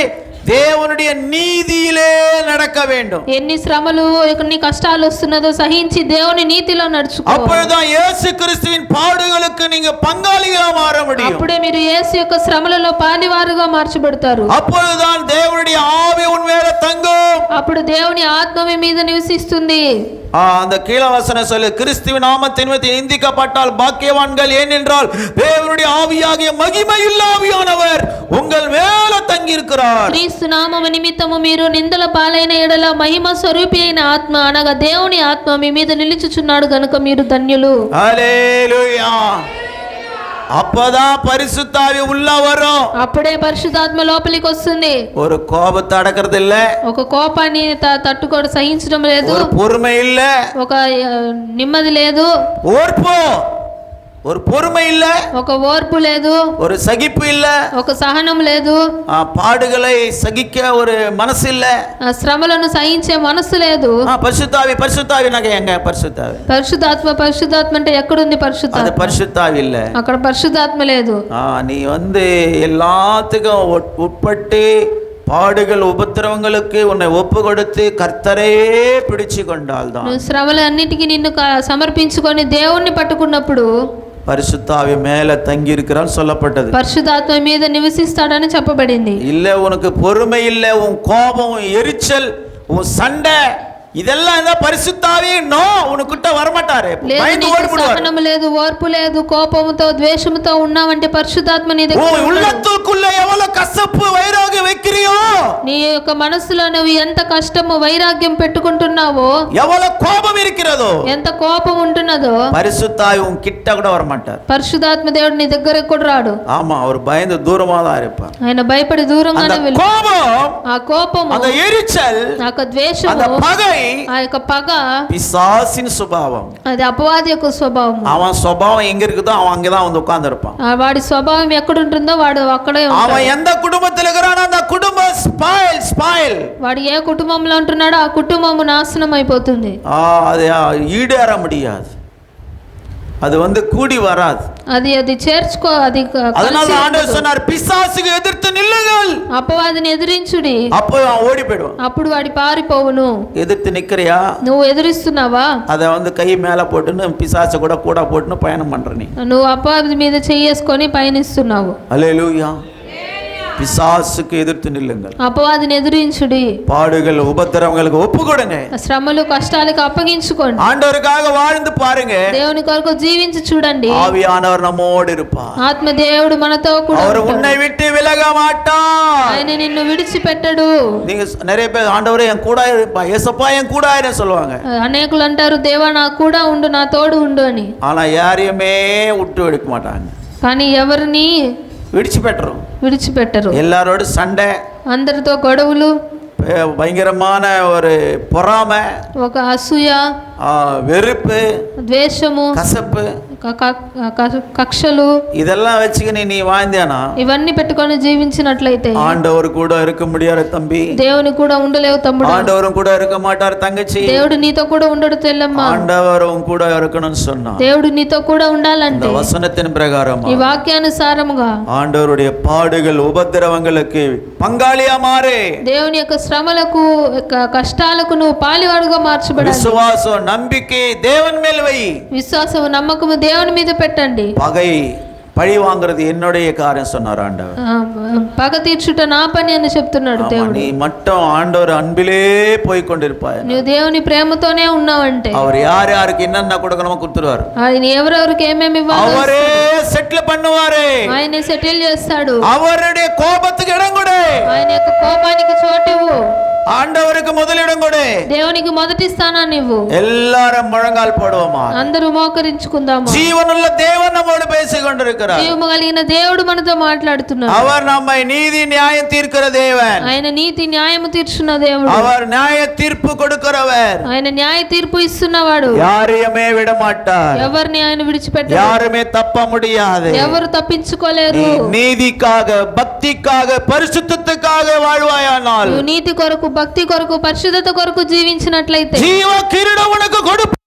[SPEAKER 2] தேவனுடைய நீதியிலே நடக்க வேண்டும்.
[SPEAKER 1] ఎన్ని శ్రమలు ఎన్ని కష్టాలు వస్తున్నదో సహించి దేవుని నీతిలో నడుచుకో.
[SPEAKER 2] அப்பொழுதுதான் இயேசு கிறிஸ்துவின் பாடுகளுக்கு நீங்க பங்காளிகளா மாற முடியும்.
[SPEAKER 1] అప్పుడే మీరు యేసు యొక్క శ్రమలలో పాలివారుగా మార్చబడతారు.
[SPEAKER 2] அப்பொழுதுதான் தேவனுடைய ஆவி உன் மேல தங்கும்.
[SPEAKER 1] అప్పుడు దేవుని ఆత్మ మీ మీద నివసిస్తుంది.
[SPEAKER 2] அந்த கீழவசனம் சொல்லு, கிறிஸ்துவின் நாமத்தின் நிமித்தம் நிந்திக்கப்பட்டால் பாக்கியவான்கள், ஏனென்றால் தேவனுடைய ஆவியாகிய மகிமையுள்ள ஆவியானவர் உங்கள் மேல தங்கி இருக்கிறார்.
[SPEAKER 1] క్రీస్తు నామము నిమిత్తము మీరు నిందల పాలైన ఎడల మహిమ స్వరూపి అయిన ఆత్మ అనగా దేవుని ఆత్మ మీ మీద నిలుచుచున్నాడు గనుక మీరు ధన్యులు.
[SPEAKER 2] హల్లెలూయా. அப்பதான் பரிசுத்தாவி உள்ள வரும்.
[SPEAKER 1] అప్పుడే పరిశుద్ధాత్మ లోపలికి వస్తుంది.
[SPEAKER 2] ஒரு கோபத்தை அடக்கிறது இல்ல,
[SPEAKER 1] ఒక కోపాన్ని తట్టుకోవడం సహించడం లేదు,
[SPEAKER 2] ஒரு பொறுமை இல்ல,
[SPEAKER 1] ఒక నెమ్మది లేదు,
[SPEAKER 2] ஓர்ப்பு ஒரு பொறுமை இல்ல,
[SPEAKER 1] ఒక ఓర్పు లేదు,
[SPEAKER 2] ஒரு சகிப்பு இல்ல,
[SPEAKER 1] ఒక సహనం లేదు,
[SPEAKER 2] பாடுகளை சகிக்க ஒரு மனசு இல்ல,
[SPEAKER 1] శ్రమలను సహించే మనసు లేదు.
[SPEAKER 2] பரிசுத்தாவி பரிசுத்தாவி நகை எங்க பரிசுத்தாவி?
[SPEAKER 1] పరిశుద్ధాత్మ అంటే ఎక్కడుంది పరిశుద్ధాత్మ?
[SPEAKER 2] அது பரிசுத்தாவி இல்ல,
[SPEAKER 1] అక్కడ పరిశుద్ధాత్మ లేదు.
[SPEAKER 2] நீ எல்லாத்துக்கும் உட்பட்டு பாடுகள் உபத்திரவங்களுக்கு உன்னை ஒப்பு கொடுத்து கர்த்தரையே பிடிச்சு கொண்டால்தான்,
[SPEAKER 1] నువ్వు శ్రమలు అన్నిటికీ నిన్ను సమర్పించుకొని దేవుణ్ణి పట్టుకున్నప్పుడు
[SPEAKER 2] பரிசுத்தாவி மேல தங்கி இருக்கிறான்னு சொல்லப்பட்டது.
[SPEAKER 1] పరిశుద్ధాత్మ మీద నివసిస్తాడని చెప్పబడింది.
[SPEAKER 2] இல்ல உனக்கு பொறுமை இல்ல, உன் கோபம், உன் எரிச்சல், உன் சண்டை, இதெல்லாம் இந்த பரிசுத்தாவி நோ உனக்கிட்ட வரமாட்டாரு.
[SPEAKER 1] లేదు
[SPEAKER 2] பயந்து
[SPEAKER 1] నీకు
[SPEAKER 2] ஓடிடுவாரு.
[SPEAKER 1] సహనము లేదు, ఓర్పు లేదు, కోపముతో ద్వేషముతో ఉన్నావంటే పరిశుద్ధాత్మ నీ దగ్గర
[SPEAKER 2] உன்
[SPEAKER 1] ఉండడు.
[SPEAKER 2] உள்ளத்துக்குள்ள எவ்வளவு கசப்பு வைராகியம் வைக்கிறியோ,
[SPEAKER 1] నీ యొక్క మనసులో నువ్వు ఎంత కష్టము వైరాగ్యం పెట్టుకుంటున్నావో,
[SPEAKER 2] எவ்வளவு கோபம் இருக்கிறதோ,
[SPEAKER 1] ఎంత కోపం ఉంటున్నదో
[SPEAKER 2] பரிசுத்தாவி உன் கிட்ட கூட வரமாட்டார்.
[SPEAKER 1] పరిశుద్ధాత్మ దేవుడు నీ దగ్గరకు కూడా రాడు.
[SPEAKER 2] ஆமா, அவர் பயந்து தூரமா தான் இருப்பார்.
[SPEAKER 1] ఆయన భయపడి దూరంగానే
[SPEAKER 2] அந்த
[SPEAKER 1] వెళ్ళు.
[SPEAKER 2] கோபம்,
[SPEAKER 1] ఆ కోపము,
[SPEAKER 2] அந்த எரிச்சல்,
[SPEAKER 1] ఆ యొక్క ద్వేషము,
[SPEAKER 2] அந்த పகை
[SPEAKER 1] ఆ యొక్క పగ
[SPEAKER 2] பிசாசின் சுபாவம்.
[SPEAKER 1] అది అపవాది యొక్క స్వభావము.
[SPEAKER 2] அவன் சுபாவம் எங்க இருக்குதோ அவன் அங்கதான் வந்து உட்கார்ந்து இருப்பான்.
[SPEAKER 1] వాడి స్వభావం ఎక్కడ ఉంటుందో వాడు అక్కడే ఉంటాడు.
[SPEAKER 2] அவன் எந்த குடும்பத்தில் இருக்கிறானோ அந்த குடும்பம் ஸ்பாயில்.
[SPEAKER 1] వాడు ఏ కుటుంబంలో ఉంటున్నాడో ఆ కుటుంబము నాశనం అయిపోతుంది.
[SPEAKER 2] அது ஈடேற முடியாது, அது வந்து கூடி வராது.
[SPEAKER 1] అది చేర్చుకో, అది
[SPEAKER 2] அதனால ஆண்டவர் சொன்னார், பிசாசுக்கு எதிர்த்து நில்லுங்கள்.
[SPEAKER 1] అపవాదిని ఎదిరించుడి,
[SPEAKER 2] அப்போ அவன் ஓடி போயிடுவான்.
[SPEAKER 1] అప్పుడు వాడి పారిపోవును.
[SPEAKER 2] எதிர்த்து நிக்கிறியா,
[SPEAKER 1] నువ్వు ఎదిరిస్తున్నావా,
[SPEAKER 2] அதை வந்து கை மேல போட்டுன்னு பிசாசு கூட போட்டுன்னு பயணம் பண்ற நீ.
[SPEAKER 1] నువ్వు అపవాది మీద చేసుకొని పయనిస్తున్నావు.
[SPEAKER 2] அல்லேலூயா. பிசாசுக்கு எதிர்த்து நில்லுங்கள்.
[SPEAKER 1] అపవాదిని ఎదిరించుడి.
[SPEAKER 2] பாடுகள் உபத்திரவங்களுக்கு ஒப்பு கொடுங்க.
[SPEAKER 1] శ్రమలు కష్టాలకు అప్పగించుకోండి.
[SPEAKER 2] ஆண்டவருக்காக வாழ்ந்து பாருங்க.
[SPEAKER 1] దేవుని కొరకు జీవించి చూడండి.
[SPEAKER 2] ஆவியானவர் நம்மோடு இருப்பார்.
[SPEAKER 1] ఆత్మ దేవుడు మనతో కూడా
[SPEAKER 2] அவர்
[SPEAKER 1] ఉంటాడు.
[SPEAKER 2] உன்னை விட்டு விலக மாட்டார்.
[SPEAKER 1] ఆయన నిన్ను విడిచిపెట్టడు.
[SPEAKER 2] நீங்க நிறைய பேர் ஆண்டவரே என் கூட இருப்பா, ஏசப்பா என் கூட இருன்னு சொல்லுவாங்க.
[SPEAKER 1] అనేకులు అంటారు, దేవా నా కూడా ఉండు, నా తోడు ఉండు అని.
[SPEAKER 2] ஆனா யாரையுமே விட்டு எடுக்க மாட்டாங்க.
[SPEAKER 1] కానీ ఎవరిని విడిచిపెట్టరు.
[SPEAKER 2] எல்லாரோட சண்டை,
[SPEAKER 1] అందరితో గొడవలు,
[SPEAKER 2] பயங்கரமான ஒரு பொறாமை,
[SPEAKER 1] ఒక అసూయ,
[SPEAKER 2] வெறுப்பு,
[SPEAKER 1] ద్వేషము,
[SPEAKER 2] கசப்பு,
[SPEAKER 1] కక్షలు,
[SPEAKER 2] இதெல்லாம் வச்சுக்கிని நீ வாழ்ந்தானா
[SPEAKER 1] ఇవన్నీ పెట్టుకొని జీవించినట్లయితే
[SPEAKER 2] ஆண்டவர் கூட இருக்க முடியாது தம்பி.
[SPEAKER 1] దేవుని కూడా ఉండలేవు తమ్ముడు.
[SPEAKER 2] ஆண்டவரும் கூட இருக்க மாட்டார் தங்கச்சி.
[SPEAKER 1] దేవుడు నీతో కూడా ఉండడు తెల్లమ్మ.
[SPEAKER 2] ஆண்டவரும் கூட இருக்கணும்னு சொன்னா,
[SPEAKER 1] దేవుడు నీతో కూడా ఉండాలంటే
[SPEAKER 2] இந்த வசனத்தின் பிரகாரம்
[SPEAKER 1] ఈ వాక్యానుసారముగా
[SPEAKER 2] ஆண்டவருடைய பாடுகள் உபத்திரவங்களுக்கு பங்காளியா மாறு.
[SPEAKER 1] దేవుని యొక్క శ్రమలకు కష్టాలకు నువ్వు పాలివాడుగా మార్చబడాలి.
[SPEAKER 2] విశ్వాసం நம்பிக்கை தேவன் மேல் வை.
[SPEAKER 1] విశ్వాసము నమ్మకము దేవుని మీద పెట్టండి.
[SPEAKER 2] பகை பழி வாங்குறது என்னுடைய காரியம் சொன்னார் ஆண்டவர்.
[SPEAKER 1] పగ తీర్చుట నా పని అని చెప్తున్నాడు దేవుడు.
[SPEAKER 2] நீ மட்டும் ஆண்டவர் அன்பிலே போய் கொண்டிருப்பாய்.
[SPEAKER 1] నువ్వు దేవుని ప్రేమతోనే ఉన్నావంటే
[SPEAKER 2] அவர் யார் யாருக்கு என்னென்ன கொடுக்கணுமோ கொடுத்துருவார்.
[SPEAKER 1] ఆయన ఎవరెవరికి ఏమేమి ఇవ్వాలో
[SPEAKER 2] அவரே సెటిల్ பண்ணுவாரு.
[SPEAKER 1] ఆయన సెటిల్ చేస్తాడు.
[SPEAKER 2] அவருடைய கோபத்துக்கு இடம் கொடு.
[SPEAKER 1] ఆయన యొక్క కోపానికి చోటివ్వు.
[SPEAKER 2] ஆண்டவருக்கு முதலிடம் கொடு.
[SPEAKER 1] దేవునికి మొదటి స్థానాన్ని ఇవ్వు.
[SPEAKER 2] எல்லாரும் முழங்கால் போடுவோமா,
[SPEAKER 1] అందరూ మోకరించుకుందాము.
[SPEAKER 2] జీవనుள்ள தேவன் நம்மோடு பேசிக் கொண்டிருக்கிறார்.
[SPEAKER 1] జీవము కలిగిన దేవుడు మనతో మాట్లాడుతున్నాడు.
[SPEAKER 2] அவர் நம்மை நீதி நியாயம் தீர்க்கிற தேவன்.
[SPEAKER 1] ఆయన నీతి న్యాయము తీర్చున్న దేవుడు.
[SPEAKER 2] அவர் நியாய தீர்ப்பு கொடுக்கிறவர்.
[SPEAKER 1] ఆయన న్యాయ తీర్పు ఇస్తున్నవాడు.
[SPEAKER 2] யாரையுமே விட மாட்டார்.
[SPEAKER 1] ఎవరిని ఆయన విడిచిపెట్టడు.
[SPEAKER 2] யாருமே தப்ப முடியாது.
[SPEAKER 1] ఎవరు తప్పించుకోలేరు.
[SPEAKER 2] நீதிக்காக, பக்திக்காக, பரிசுத்தத்துக்காக வாழ்வாயானால்,
[SPEAKER 1] నువ్వు నీతి కొరకు, భక్తి కొరకు, పరిశుద్ధత కొరకు జీవించినట్లయితే
[SPEAKER 2] జీవ కిరీటం உனக்கு கொடுப்பார்.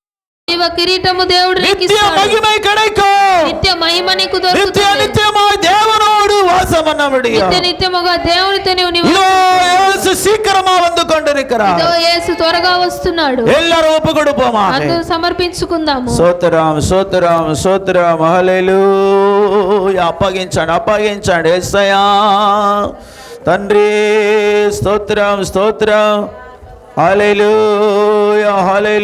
[SPEAKER 1] జీవ కిరీటము దేవుడు నీకు
[SPEAKER 2] நித்திய
[SPEAKER 1] ఇస్తాడు.
[SPEAKER 2] மகிமை கிடைக்கும்.
[SPEAKER 1] నిత్య మహిమ నీకు
[SPEAKER 2] நித்திய
[SPEAKER 1] దొరుకుతుంది.
[SPEAKER 2] நித்தியமாய் தேவனோடு வாசம் பண்ண முடியும்.
[SPEAKER 1] నిత్య నిత్యముగా దేవునితో నీవు
[SPEAKER 2] இதோ இயேசு சீக்கிரமா வந்து கொண்டிருக்கிறார்.
[SPEAKER 1] ఇదో యేసు త్వరగా వస్తున్నాడు.
[SPEAKER 2] எல்லாரும் ஒப்பு கொடுப்போமா,
[SPEAKER 1] అందరూ సమర్పించుకుందాము.
[SPEAKER 2] సోత్రం సోత్రం సోత్రం హల్లెలూయా. అప్పగించండి యేసయ్యా తండ్రి. స్తోత్రం స్తోత్రం హల్లెలూయా హల్లెలూయా.